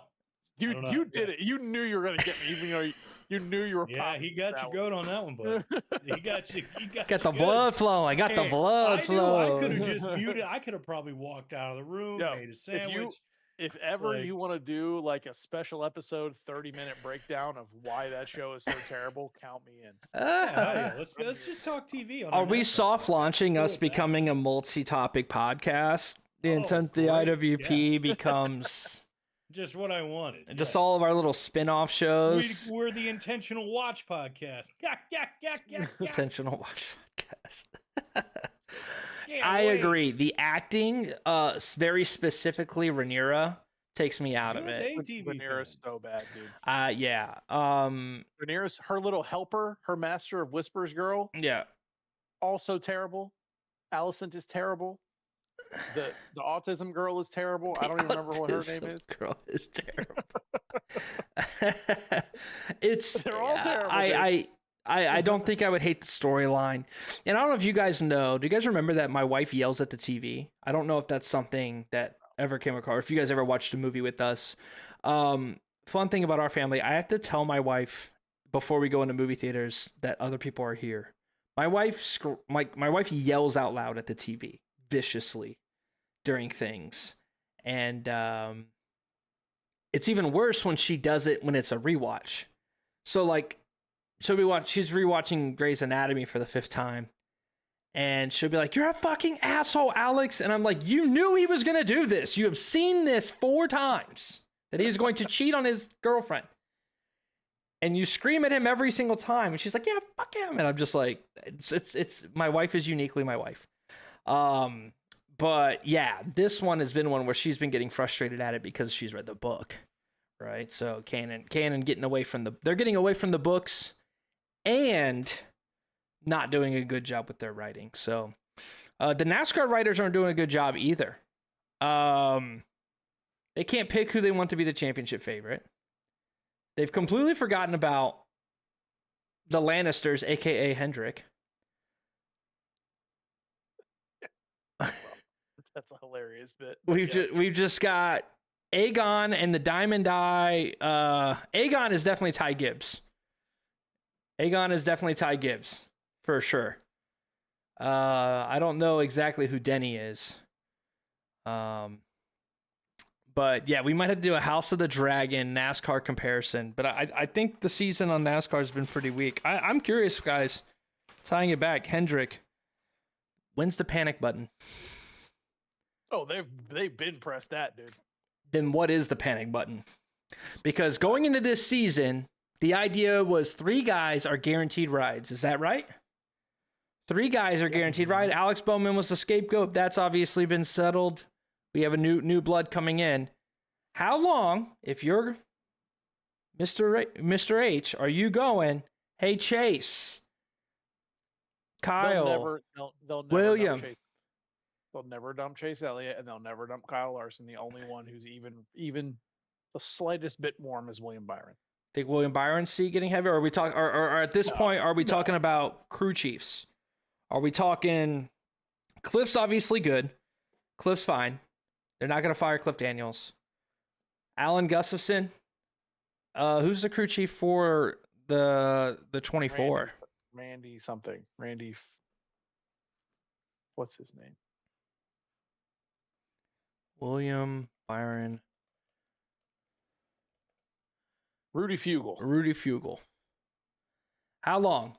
You don't know. you did it. You knew you were gonna get me, even though you knew you were. Yeah, he got that your goat on that one, bud. He got you. He got Got you the good. blood flowing. I got the Hey, blood I knew I could flowing. have just muted. I could have probably walked out of the room, Yo, made a sandwich. If ever Like- you want to do like a special episode 30-minute breakdown of why that show is so terrible, count me in. Yeah, hell yeah. Let's just talk TV. On Are our we next soft episode. launching Let's us go with that. becoming a multi-topic podcast? The Oh, intent, the great, IWP becomes Just what I wanted. just yes. all of our little spin-off shows. We're the Intentional Watch podcast. Yeah. Intentional watch podcast. Can't I wait. agree. The acting, very specifically Rhaenyra, takes me out of Good it. ATV Rhaenyra's fans. so bad, dude. Yeah. Rhaenyra's her little helper, her master of whispers girl, Yeah. also terrible. Alicent is terrible. The autism girl is terrible. I don't even remember what her name Autism is. Girl is terrible. It's They're all terrible, I don't think I would hate the storyline. And I don't know if you guys know. Do you guys remember that my wife yells at the TV? I don't know if that's something that ever came across. If you guys ever watched a movie with us. Fun thing about our family, I have to tell my wife before we go into movie theaters that other people are here. My wife my wife yells out loud at the TV viciously during things. And it's even worse when she does it when it's a rewatch. So like she's rewatching Grey's Anatomy for the 5th time. And she'll be like, "You're a fucking asshole, Alex." And I'm like, "You knew he was going to do this. You have seen this 4 times that he is going to cheat on his girlfriend. And you scream at him every single time." And she's like, "Yeah, fuck him." And I'm just like, it's my wife is uniquely my wife. But yeah, this one has been one where she's been getting frustrated at it because she's read the book, right? So Canon getting away from they're getting away from the books and not doing a good job with their writing. So the NASCAR writers aren't doing a good job either. They can't pick who they want to be the championship favorite. They've completely forgotten about the Lannisters, aka Hendrick. That's a hilarious bit. We've just got Aegon and the Diamond Eye. Aegon is definitely Ty Gibbs. For sure. I don't know exactly who Denny is. But yeah, we might have to do a House of the Dragon NASCAR comparison. But I think the season on NASCAR has been pretty weak. I'm curious, guys. Tying it back, Hendrick, when's the panic button? Oh, they've been pressed that, dude. Then what is the panic button? Because going into this season, the idea was 3 guys are guaranteed rides. Is that right? 3 guys are guaranteed ride. Alex Bowman was the scapegoat. That's obviously been settled. We have a new blood coming in. How long, if you're Mr. H, are you going, "Hey, Chase, Kyle, They'll never William." They'll never dump Chase Elliott, and they'll never dump Kyle Larson. The only one who's even the slightest bit warm is William Byron. Think William Byron's seat getting heavier? Or are we talking? Or at this point, are we talking about crew chiefs? Are we talking? Cliff's obviously good. Cliff's fine. They're not going to fire Cliff Daniels. Alan Gustafson. Who's the crew chief for the 24? Randy something. What's his name? William Byron. Rudy Fugle. How long?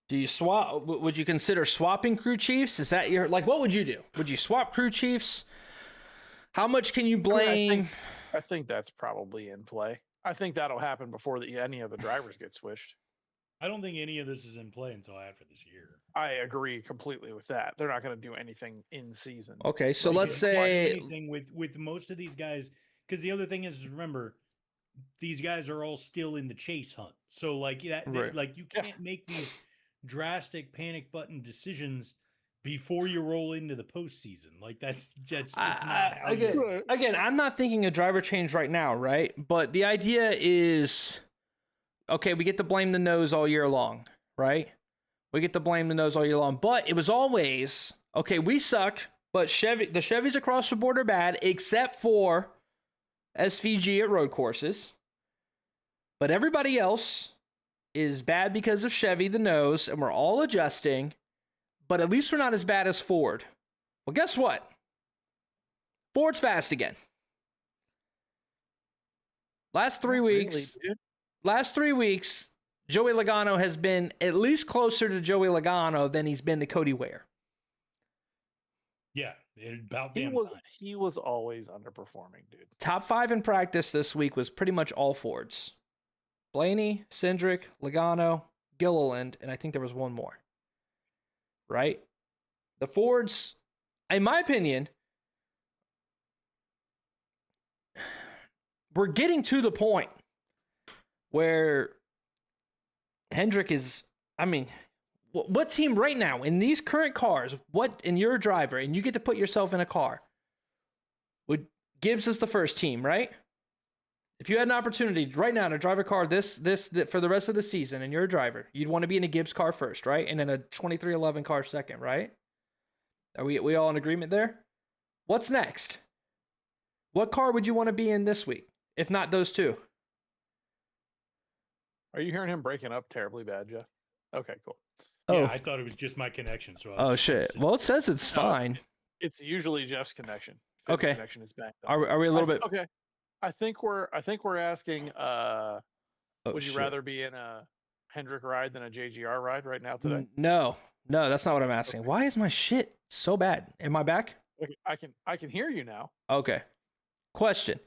Do you swap? Would you consider swapping crew chiefs? Is that your what would you do? Would you swap crew chiefs? How much can you blame? I think that's probably in play. I think that'll happen before any of the drivers get switched. I don't think any of this is in play until after this year. I agree completely with that. They're not going to do anything in season. Okay, so Like, let's you can't do say anything with most of these guys, because the other thing is, remember, these guys are all still in the chase hunt. So like that, Right. like you can't make these drastic panic button decisions before you roll into the postseason. Like that's just not how again, I'm not thinking a driver change right now, right? But the idea is, okay, we get to blame the nose all year long, right? We get to blame the nose all year long. But it was always, okay, we suck, but the Chevys across the board are bad, except for SVG at road courses. But everybody else is bad because of Chevy, the nose, and we're all adjusting. But at least we're not as bad as Ford. Well, guess what? Ford's fast again. Last 3 weeks, Joey Logano has been at least closer to Joey Logano than he's been to Cody Ware. Yeah, about damn time. He was always underperforming, dude. Top 5 in practice this week was pretty much all Fords. Blaney, Cindric, Logano, Gilliland, and I think there was one more. Right? The Fords, in my opinion, we're getting to the point where Hendrick is, I mean, what team right now in these current cars, and you're a driver and you get to put yourself in a car, Gibbs is the first team, right? If you had an opportunity right now to drive a car this for the rest of the season and you're a driver, you'd want to be in a Gibbs car first, right? And then a 2311 car second, right? Are we all in agreement there? What's next? What car would you want to be in this week, if not those two? Are you hearing him breaking up terribly bad, Jeff? Okay, cool. Yeah, I thought it was just my connection. So oh shit. Well, it says it's fine. It's usually Jeff's connection. Finn's okay. Connection is back up. Are we a little bit? Okay. I think we're asking. Would you rather be in a Hendrick ride than a JGR ride right now today? No, that's not what I'm asking. Okay. Why is my shit so bad? Am I back? Okay, I can hear you now. Okay. Question.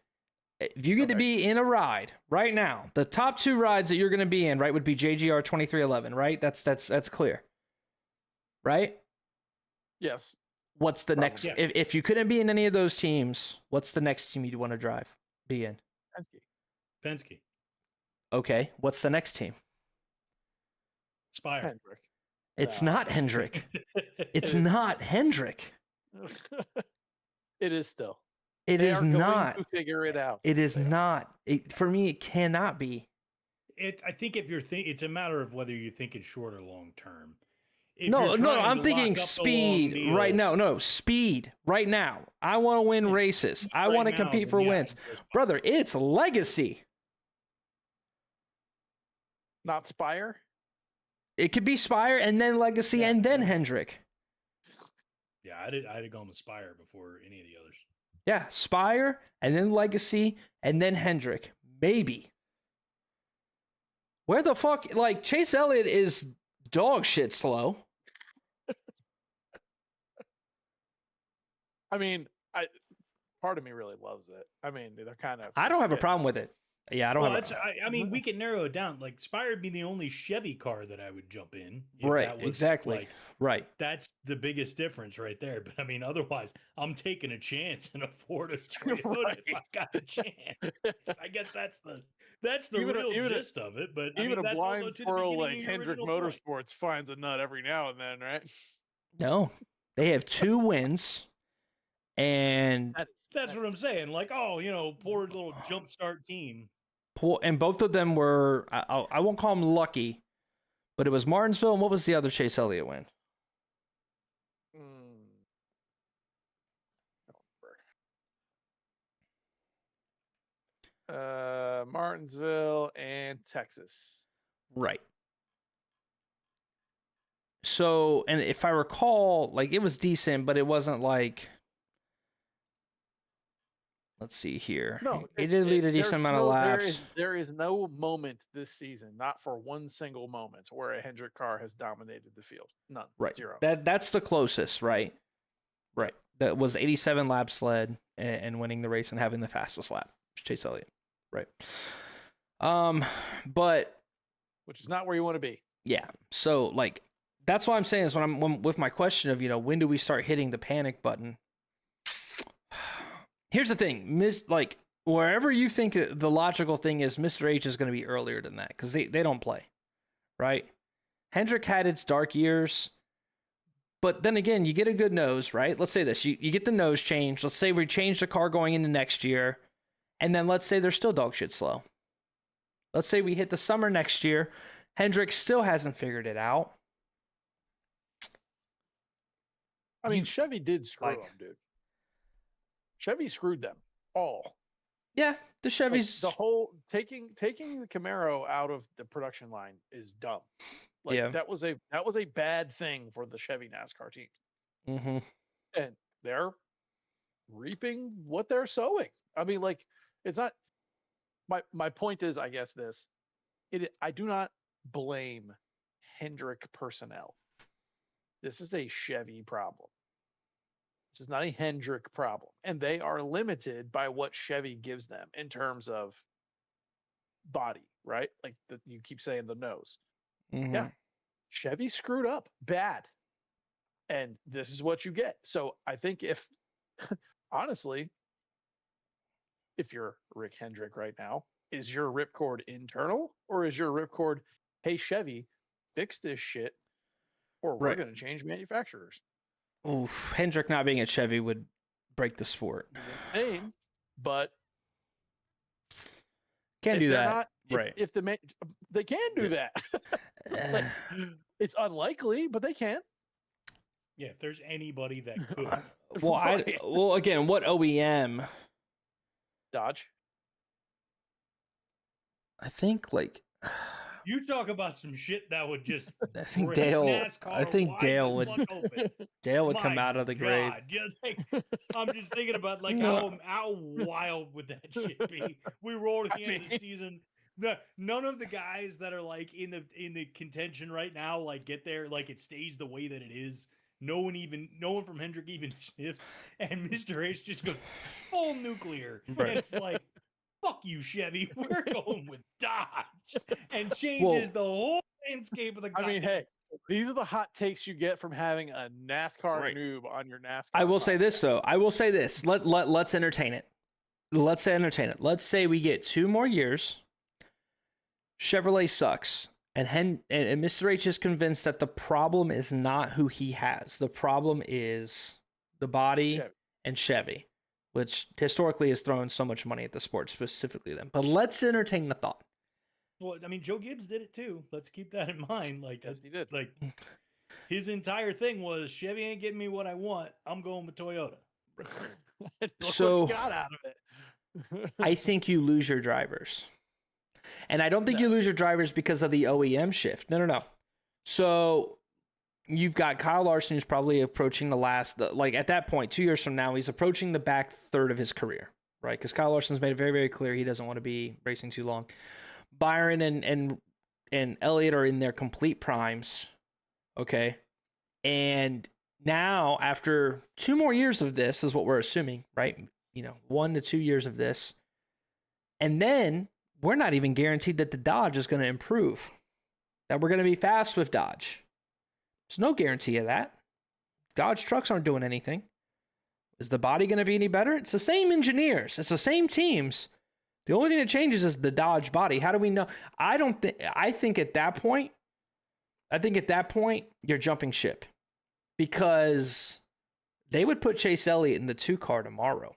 If you get to be in a ride right now, the top 2 rides that you're going to be in, right, would be JGR 2311, right? That's clear. Right? Yes. What's the next? Yeah. If you couldn't be in any of those teams, what's the next team you'd want to be in? Penske. Okay. What's the next team? Spire. Hendrick. It's not Hendrick. It's not Hendrick. It is still. It is not. To figure it out. It is not. For me, it cannot be. I think if you're it's a matter of whether you're thinking short or long term. No, I'm thinking speed right now. No, speed right now. I want to win races. I want to compete for wins. Brother, it's legacy. Not Spire? It could be Spire and then legacy and then Hendrick. Yeah, I'd have gone with Spire before any of the others. Yeah, Spire and then legacy and then Hendrick. Maybe. Where the fuck? Like, Chase Elliott is dog shit slow. I mean, part of me really loves it. I mean, they're kind of. I don't have a problem with it. Yeah, I don't have. I mean, we can narrow it down. Like, Spire would be the only Chevy car that I would jump in. Right. Exactly. Like, right. That's the biggest difference right there. But I mean, otherwise, I'm taking a chance in a Ford or Toyota if I got a chance. I guess that's the real gist of it. But even I mean, a blind squirrel like Hendrick Motorsports finds a nut every now and then, right? No, they have 2 wins. And that's what I'm saying. Like, poor little jumpstart team. And both of them were, I won't call them lucky, but it was Martinsville. And what was the other Chase Elliott win? Martinsville and Texas. Right. So, and if I recall, like, it was decent, but it wasn't like. Let's see here. No, it did lead a decent amount of laps. There is no moment this season, not for one single moment, where a Hendrick car has dominated the field. None. Right. 0. That's the closest, right? Right. That was 87 laps led and winning the race and having the fastest lap. Chase Elliott. Right. But which is not where you want to be. Yeah. So, like, that's what I'm saying is when with my question of, when do we start hitting the panic button? Here's the thing, like, wherever you think the logical thing is, Mr. H is going to be earlier than that because they don't play, right? Hendrick had its dark years, but then again, you get a good nose, right? Let's say this, you get the nose change. Let's say we change the car going into next year, and then let's say they're still dog shit slow. Let's say we hit the summer next year, Hendrick still hasn't figured it out. I mean, Chevy did screw them, dude. Chevy screwed them all. Yeah, the Like, Chevys. the whole taking the Camaro out of the production line is dumb. Like Yeah. that was a bad thing for the Chevy NASCAR team, Mm-hmm. and they're reaping what they're sowing. I mean, like, it's not my point is, I guess I do not blame Hendrick personnel. This is a Chevy problem. This is not a Hendrick problem, and they are limited by what Chevy gives them in terms of body, right? Like you keep saying the nose. Mm-hmm. Yeah, Chevy screwed up bad, and this is what you get. So I think if honestly, if you're Rick Hendrick right now, is your ripcord internal or is your ripcord, hey Chevy, fix this shit, or we're Right. going to change manufacturers? Oof, Hendrick not being at Chevy would break the sport. Insane, but Can't if do they're that. not, Right. if they can do that. Like, it's unlikely, but they can. Yeah, if there's anybody that could. Well, Right. well, again, what OEM? Dodge. I think like You talk about some shit that would just I think break Dale. NASCAR I think wide Dale the would. fuck open. Dale would come My out of the grave. God, you think, I'm just thinking about like No. how wild would that shit be? We rolled I into the mean- season. None of the guys that are like in the contention right now like get there. Like it stays the way that it is. No one from Hendrick even sniffs, and Mr. H just goes full nuclear, Right. and it's like, fuck you, Chevy. We're going with Dodge, and changes the whole landscape of the. I mean, hey, these are the hot takes you get from having a NASCAR Right. noob on your NASCAR. I will say podcast. this though. I will say this. Let's entertain it. Let's entertain it. Let's say we get 2 more years. Chevrolet sucks, and Mr. H is convinced that the problem is not who he has. The problem is the body Chevy. and Chevy, which historically has thrown so much money at the sport, specifically them. But let's entertain the thought. Well, I mean, Joe Gibbs did it too. Let's keep that in mind. Like, Yes, he did. Like, his entire thing was Chevy ain't getting me what I want. I'm going with Toyota. Look So- what he got out of it. I think you lose your drivers. And I don't think you lose your drivers because of the OEM shift. No. So you've got Kyle Larson, who's probably approaching like at that point, 2 years from now, he's approaching the back third of his career, right? Because Kyle Larson's made it very, very clear he doesn't want to be racing too long. Byron and Elliott are in their complete primes, okay? And now, after 2 more years of this, is what we're assuming, right? 1 to 2 years of this. And then we're not even guaranteed that the Dodge is going to improve, that we're going to be fast with Dodge. There's no guarantee of that. Dodge trucks aren't doing anything. Is the body going to be any better? It's the same engineers. It's the same teams. The only thing that changes is the Dodge body. How do we know? I think at that point, you're jumping ship, because they would put Chase Elliott in the 2 car tomorrow.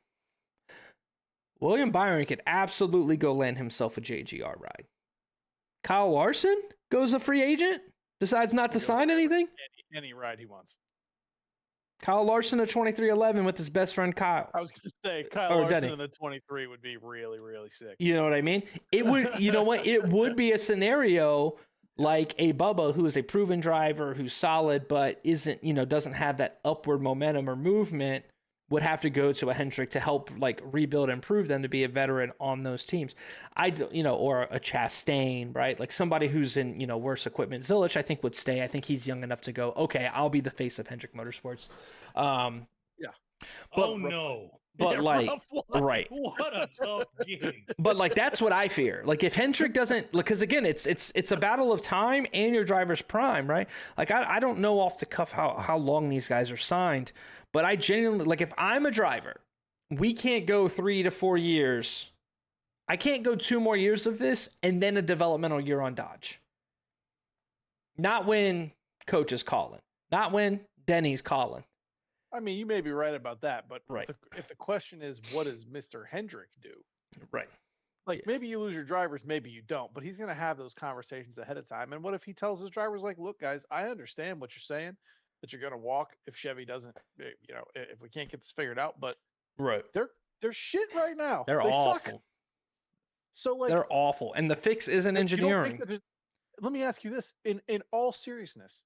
William Byron could absolutely go land himself a JGR ride. Kyle Larson goes a free agent, decides not to sign anything. Any ride he wants. Kyle Larson, a 2311 with his best friend Kyle. I was going to say Kyle Or Larson Denny. in the 23 would be really, really sick. You know what I mean? It would, you know what? It would be a scenario like a Bubba, who is a proven driver, who's solid, but isn't, doesn't have that upward momentum or movement, would have to go to a Hendrick to help like rebuild and improve them to be a veteran on those teams. Or a Chastain, right? Like somebody who's in, worse equipment. Zilich, I think, would stay. I think he's young enough to go, okay, I'll be the face of Hendrick Motorsports. Yeah. But, Oh no. But Yeah, like, rough one. right. What a tough gig. But like, that's what I fear. Like if Hendrick doesn't, because again, it's a battle of time and your driver's prime, right? Like I don't know off the cuff how long these guys are signed, but I genuinely, like if I'm a driver, we can't go 3 to 4 years. I can't go 2 more years of this and then a developmental year on Dodge. Not when coach is calling. Not when Denny's calling. I mean, you may be right about that, but Right. if the question is, what does Mr. Hendrick do? Right. Like, Yeah. maybe you lose your drivers, maybe you don't, but he's going to have those conversations ahead of time. And what if he tells his drivers, like, look, guys, I understand what you're saying, that you're going to walk if Chevy doesn't, if we can't get this figured out, but Right. they're shit right now. They're they awful. suck. So like, They're awful, and the fix isn't you don't think engineering. that let me ask you this: in all seriousness,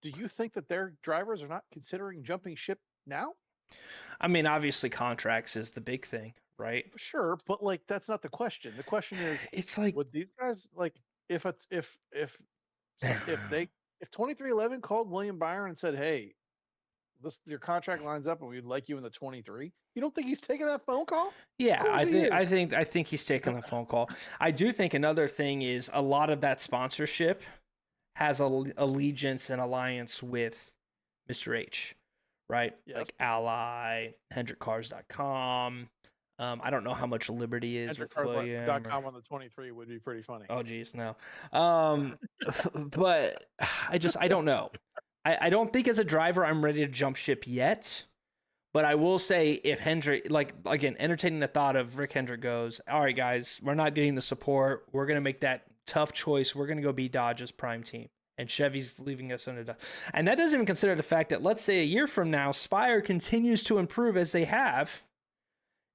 do you think that their drivers are not considering jumping ship now? I mean, obviously, contracts is the big thing, right? Sure, but like that's not the question. The question is, It's like, would these guys like if it's if they if 2311 called William Byron and said, "Hey, this your contract lines up and we'd like you in the 23." You don't think he's taking that phone call? yeah, Of course he is. I think he's taking the phone call. I do think another thing is a lot of that sponsorship has allegiance and alliance with Mr. H, right? Yes. Like Ally, HendrickCars.com. I don't know how much Liberty is with William. HendrickCars.com on the 23 would be pretty funny. Oh geez, no. But I don't know. I don't think as a driver I'm ready to jump ship yet. But I will say if Hendrick, like again, entertaining the thought of Rick Hendrick goes, all right, guys, we're not getting the support. We're gonna make that tough choice. We're gonna go be Dodge's prime team, and Chevy's leaving us under. And that doesn't even consider the fact that let's say a year from now, Spire continues to improve as they have,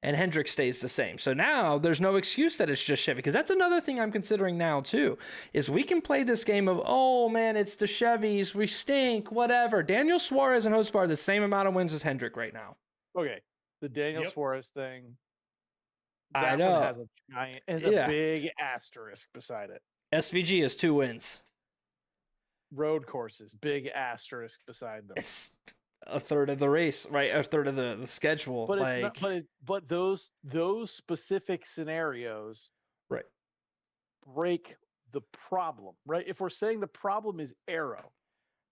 and Hendrick stays the same. So now there's no excuse that it's just Chevy, because that's another thing I'm considering now too, is we can play this game of, oh man, it's the Chevys, we stink, whatever. Daniel Suarez and Hosvar the same amount of wins as Hendrick right now. Okay, the Daniel Yep. Suarez thing. I That know. one has a giant, Yeah. a big asterisk beside it. SVG has 2 wins. Road courses, big asterisk beside them. It's a third of the race, right? A third of the schedule. But like, it's not, but those specific scenarios, right. break the problem, right? If we're saying the problem is aero,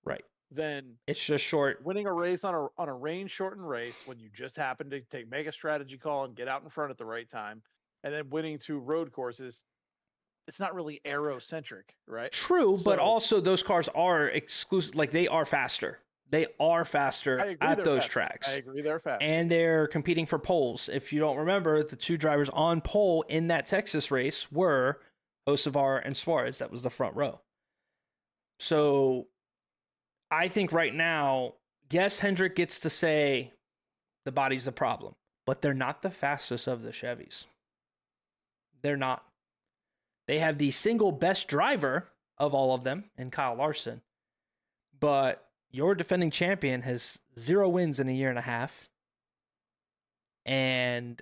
Right. then It's just short. winning a race on a rain shortened race when you just happen to make a strategy call and get out in front at the right time, and then winning 2 road courses, it's not really aero centric, right? True, but So- also those cars are exclusive. Like they are faster. They are faster I agree at they're those faster. tracks. I agree they're fast. And they're competing for poles. If you don't remember, the 2 drivers on pole in that Texas race were Hocevar and Suarez. That was the front row. So I think right now, yes, Hendrick gets to say the body's the problem, but they're not the fastest of the Chevys. They're not. They have the single best driver of all of them in Kyle Larson, but your defending champion has 0 wins in a year and a half, and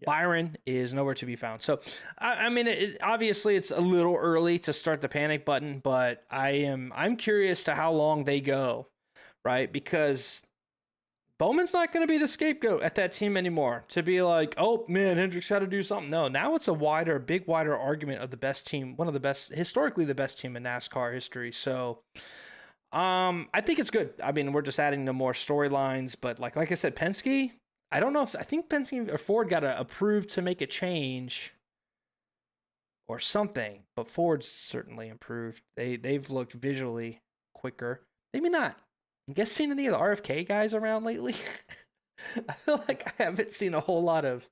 Byron is nowhere to be found. So, I mean, obviously it's a little early to start the panic button, but I'm curious to how long they go, right? Because Bowman's not going to be the scapegoat at that team anymore to be like, oh man, Hendrick's got to do something. No, now it's a big wider argument of the best team, one of the best, historically the best team in NASCAR history. So, I think it's good. I mean, we're just adding to more storylines, but like I said, Penske, I don't know if I think Penske or Ford got approved to make a change or something, but Ford's certainly improved. They've looked visually quicker. Maybe not. I guess seen any of the RFK guys around lately? I feel like I haven't seen a whole lot of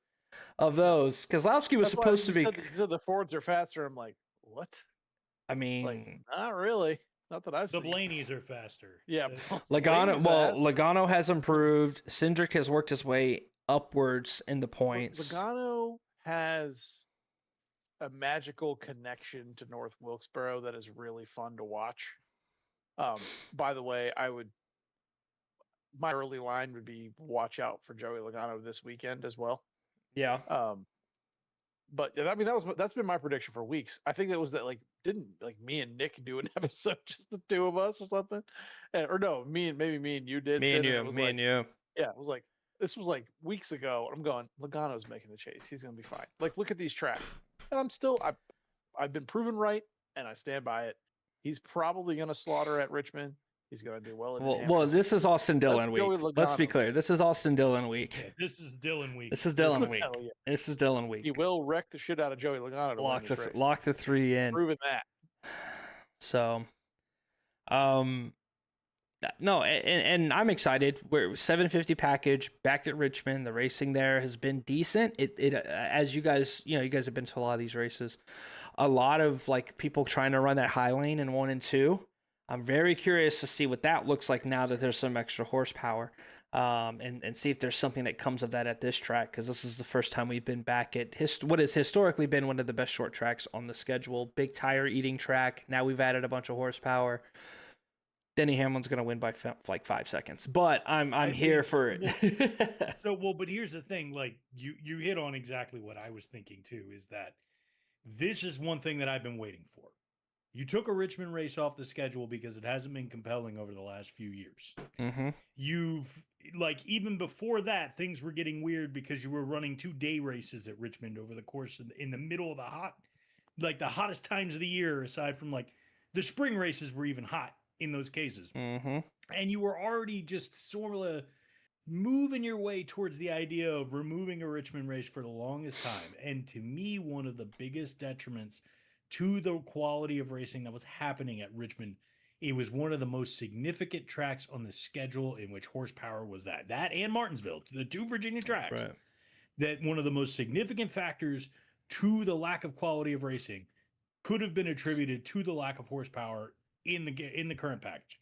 those. Kozlowski was supposed to be. You said the Fords are faster. I'm like, what? I mean, Like, not really. Not that I've The seen. Blaney's are faster. Yeah, Logano. Blaney's Well, fast. Logano has improved. Cindric has worked his way upwards in the points. Logano has a magical connection to North Wilkesboro that is really fun to watch. By the way, my early line would be watch out for Joey Logano this weekend as well. Yeah. But I mean that's been my prediction for weeks. I think that didn't me and Nick do an episode, just the 2 of us or something, or no, me and you did. Me and Finn, you. it was Me and you. Yeah, it was like this was like weeks ago. I'm going, Logano's making the chase. He's gonna be fine. Like, look at these tracks, and I've been proven right, and I stand by it. He's probably gonna slaughter at Richmond. He's gonna do well. Well, this is Austin Dillon Joey week. Let's be Logano. clear. This is Austin Dillon week. Yeah, this is Dylan week. This is Dillon week. Hell yeah. This is Dillon week. He will wreck the shit out of Joey Logano to win this race. Lock the 3 in. Proven that. So, no, and I'm excited. We're 750 package back at Richmond. The racing there has been decent. It as you guys have been to a lot of these races. A lot of like people trying to run that high lane in 1 and 2. I'm very curious to see what that looks like now that there's some extra horsepower. and see if there's something that comes of that at this track, because this is the first time we've been back at what has historically been one of the best short tracks on the schedule. Big tire eating track. Now we've added a bunch of horsepower. Denny Hamlin's going to win by like 5 seconds, but I'm here for it. But here's the thing, like you hit on exactly what I was thinking too, is that this is one thing that I've been waiting for. You took a Richmond race off the schedule because it hasn't been compelling over the last few years. Mm-hmm. You've, like, even before that, things were getting weird because you were running 2-day races at Richmond over the course of, in the middle of the hottest times of the year, aside from like the spring races were even hot in those cases. Mm-hmm. And you were already just sort of moving your way towards the idea of removing a Richmond race for the longest time. And to me, one of the biggest detriments to the quality of racing that was happening at Richmond, it was one of the most significant tracks on the schedule in which horsepower was that and Martinsville, the 2 Virginia tracks, Right. that one of the most significant factors to the lack of quality of racing could have been attributed to the lack of horsepower in the current package.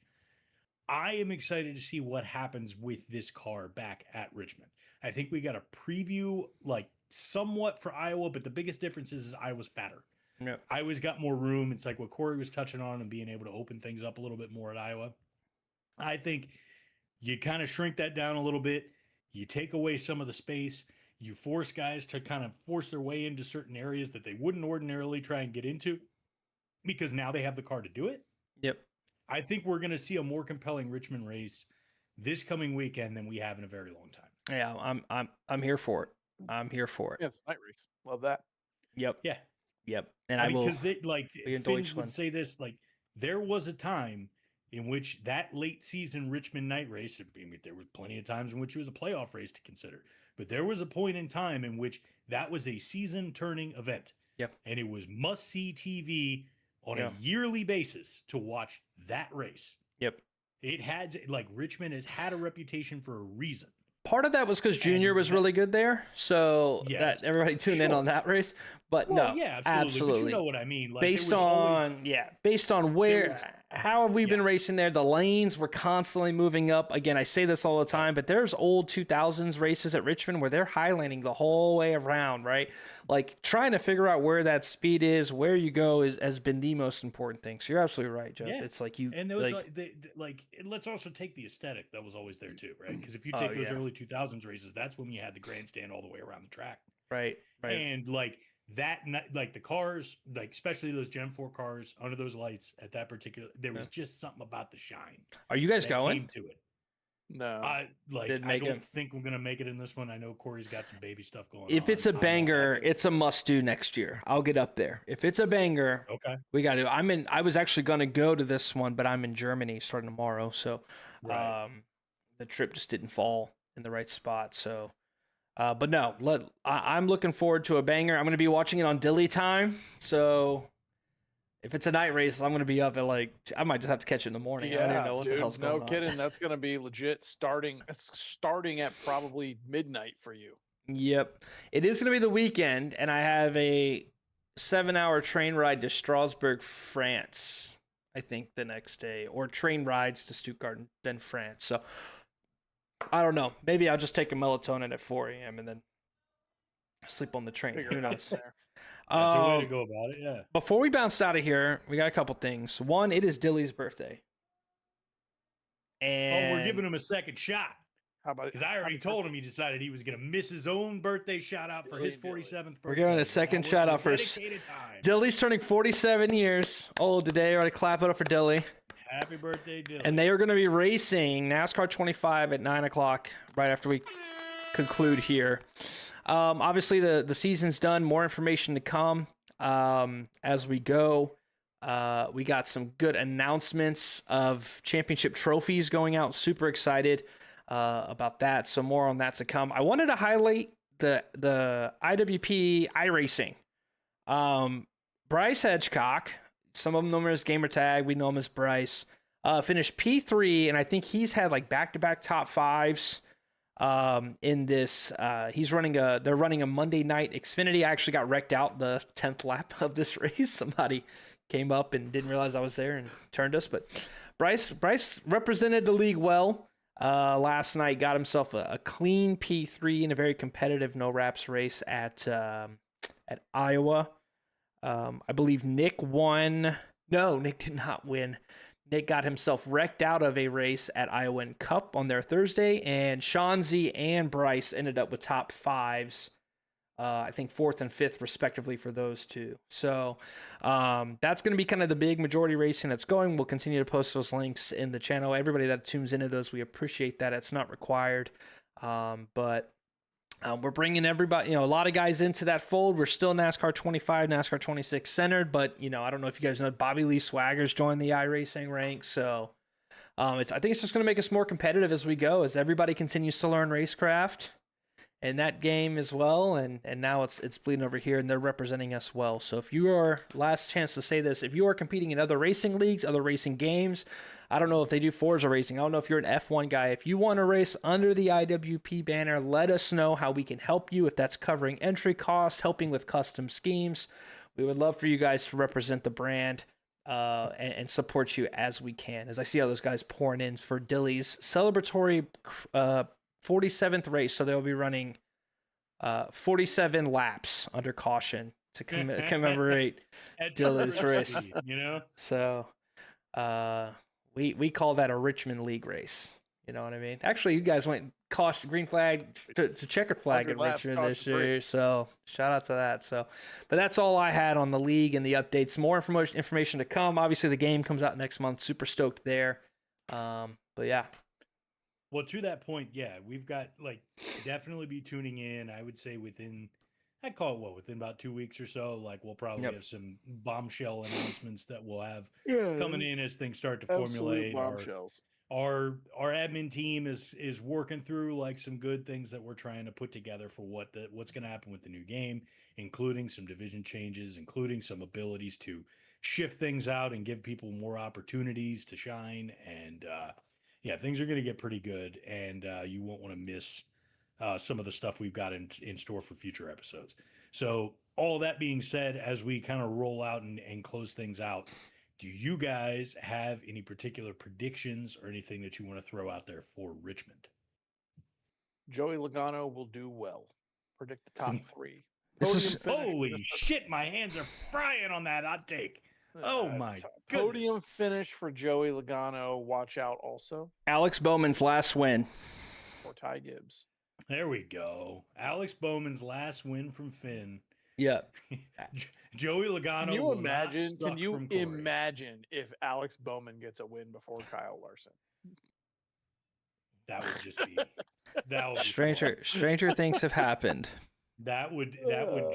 I am excited to see what happens with this car back at Richmond. I think we got a preview, like, somewhat for Iowa, but the biggest difference is Iowa's fatter. Yeah. Iowa's got more room. It's like what Corey was touching on and being able to open things up a little bit more at Iowa. I think you kind of shrink that down a little bit. You take away some of the space. You force guys to kind of force their way into certain areas that they wouldn't ordinarily try and get into because now they have the car to do it. Yep. I think we're going to see a more compelling Richmond race this coming weekend than we have in a very long time. Yeah, I'm here for it. I'm here for it. Yeah, it's a night race. Love that. Yep. Yeah. Yep. And I mean, will because Finn Deutschland. would say this, like, there was a time in which that late season Richmond night race, I mean, there was plenty of times in which it was a playoff race to consider, but there was a point in time in which that was a season turning event. Yep. And it was must see TV on Yeah. a yearly basis to watch that race. Yep. It had, like, Richmond has had a reputation for a reason. Part of that was because Junior was really good there, so Yes, that everybody tuned in sure. on that race. But Well, no, yeah, absolutely. absolutely. But you know what I mean. Like, based there was on always, based on where was- how have we been racing there? The lanes were constantly moving up. Again, I say this all the time, but there's old 2000s races at Richmond where they're highlining the whole way around, right? Like trying to figure out where that speed is, where you go has been the most important thing. So you're absolutely right, Jeff. Yeah. It's like you and there was like, and let's also take the aesthetic that was always there too, right? Because if you Oh, take those yeah. early 2000s races, that's when you had the grandstand all the way around the track, right. and like that, like the cars, like especially those Gen 4 cars under those lights at that particular, there was just something about the shine. Are you guys that going? came to it. No. I Didn't I make don't it. think we're gonna make it in this one. I know Corey's got some baby stuff going on. If it's a I'm all banger, happy. it's a must do next year. I'll get up there. If it's a banger, Okay. we got to. I was actually going to go to this one, but I'm in Germany starting tomorrow, so Right. the trip just didn't fall in the right spot. So, but no, I'm looking forward to a banger. I'm going to be watching it on Dilly time. So, if it's a night race, I'm going to be up at I might just have to catch it in the morning. I don't even know what dude, the hell's going no on. kidding. That's gonna be legit starting. It's starting at probably midnight for you. Yep, it is going to be the weekend, and I have a 7-hour train ride to Strasbourg, France. I think the next day, or train rides to Stuttgart and then France. So I don't know. Maybe I'll just take a melatonin at 4 a.m. and then sleep on the train. Figure Who it out knows? there. That's a way to go about it. Yeah. Before we bounce out of here, we got a couple things. One, it is Dilly's birthday. And Oh, we're giving him a second shot. How about Because I already told him he decided he was going to miss his own birthday shout out for his 47th birthday. We're giving a second Now shout we're out for dedicated time. Dilly's turning 47 years old today. We're going to clap it up for Dilly. Happy birthday, Dylan. And they are going to be racing NASCAR 25 at 9 o'clock right after we conclude here. Obviously, the season's done. More information to come as we go. We got some good announcements of championship trophies going out. Super excited about that. So more on that to come. I wanted to highlight the IWP iRacing. Bryce Hedgecock, some of them know him as Gamer Tag. We know him as Bryce. Finished P3, and I think he's had like back-to-back top fives in this. They're running a Monday night Xfinity. I actually got wrecked out the 10th lap of this race. Somebody came up and didn't realize I was there and turned us. But Bryce represented the league well. Last night got himself a clean P3 in a very competitive no wraps race at Iowa. I believe Nick won. No, Nick did not win. Nick got himself wrecked out of a race at Iowa Cup on their Thursday, and Shanzi and Bryce ended up with top fives. I think 4th and 5th respectively for those two. So that's going to be kind of the big majority racing that's going. We'll continue to post those links in the channel. Everybody that tunes into those, we appreciate that. It's not required. But we're bringing everybody, a lot of guys into that fold. We're still NASCAR 25, NASCAR 26 centered, but I don't know if you guys know, Bobby Lee Swagger's joined the iRacing ranks. So I think it's just going to make us more competitive as we go, as everybody continues to learn racecraft in that game as well, and now it's bleeding over here, and they're representing us well. So if you are, last chance to say this, if you are competing in other racing leagues, other racing games, I don't know if they do Forza racing, I don't know if you're an F1 guy, if you want to race under the IWP banner, let us know how we can help you, if that's covering entry costs, helping with custom schemes. We would love for you guys to represent the brand and support you as we can, as I see all those guys pouring in for Dilly's celebratory 47th race, so they'll be running 47 laps under caution to commemorate Dilly's race. So we call that a Richmond League race. You know what I mean? Actually, you guys went caution, green flag to checkered flag at Richmond this year, so shout out to that. So, but that's all I had on the league and the updates. More information to come. Obviously, the game comes out next month. Super stoked there. But yeah. Well, to that point, yeah, we've got definitely be tuning in. I would say within about 2 weeks or so. We'll probably have some bombshell announcements that we'll have coming in as things start to formulate. Bombshells. Our admin team is working through some good things that we're trying to put together for what's going to happen with the new game, including some division changes, including some abilities to shift things out and give people more opportunities to shine. And things are going to get pretty good, and you won't want to miss some of the stuff we've got in store for future episodes. So all that being said, as we kind of roll out and close things out, do you guys have any particular predictions or anything that you want to throw out there for Richmond? Joey Logano will do well. Predict the top 3. Holy shit, my hands are frying on that hot take. Oh my goodness. Podium finish for Joey Logano. Watch out also. Alex Bowman's last win. For Ty Gibbs. There we go. Alex Bowman's last win from Finn. Yeah. Joey Logano. Can you imagine if Alex Bowman gets a win before Kyle Larson? That would just be stranger things have happened. That would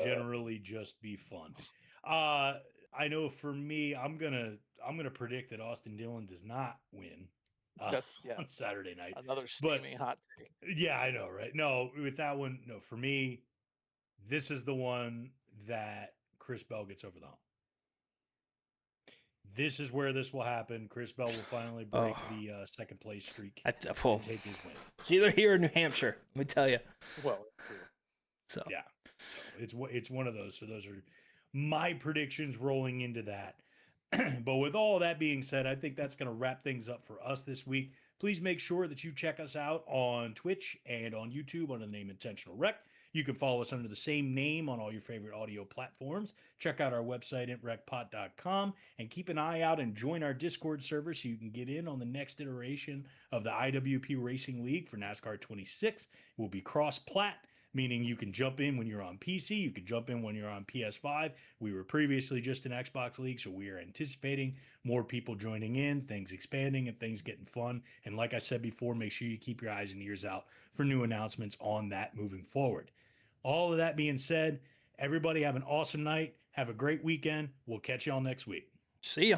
generally just be fun. I know for me, I'm gonna predict that Austin Dillon does not win on Saturday night. Another steamy hot take. Yeah, I know, right? No, with that one, no. For me, this is the one that Chris Bell gets over the hump. This is where this will happen. Chris Bell will finally break the second place streak and take his win. It's either here or New Hampshire. Let me tell you. Well, true. So yeah, so it's one of those. So those are my predictions rolling into that. But with all that being said, I think that's going to wrap things up for us this week. Please make sure that you check us out on Twitch and on YouTube under the name Intentional Rec. You can follow us under the same name on all your favorite audio platforms. Check out our website at recpot.com and keep an eye out and join our Discord server so you can get in on the next iteration of the IWP Racing League for NASCAR 26. It will be cross-plat, meaning you can jump in when you're on PC, you can jump in when you're on PS5. We were previously just an Xbox League, so we are anticipating more people joining in, things expanding, and things getting fun. And like I said before, make sure you keep your eyes and ears out for new announcements on that moving forward. All of that being said, everybody have an awesome night. Have a great weekend. We'll catch y'all next week. See ya.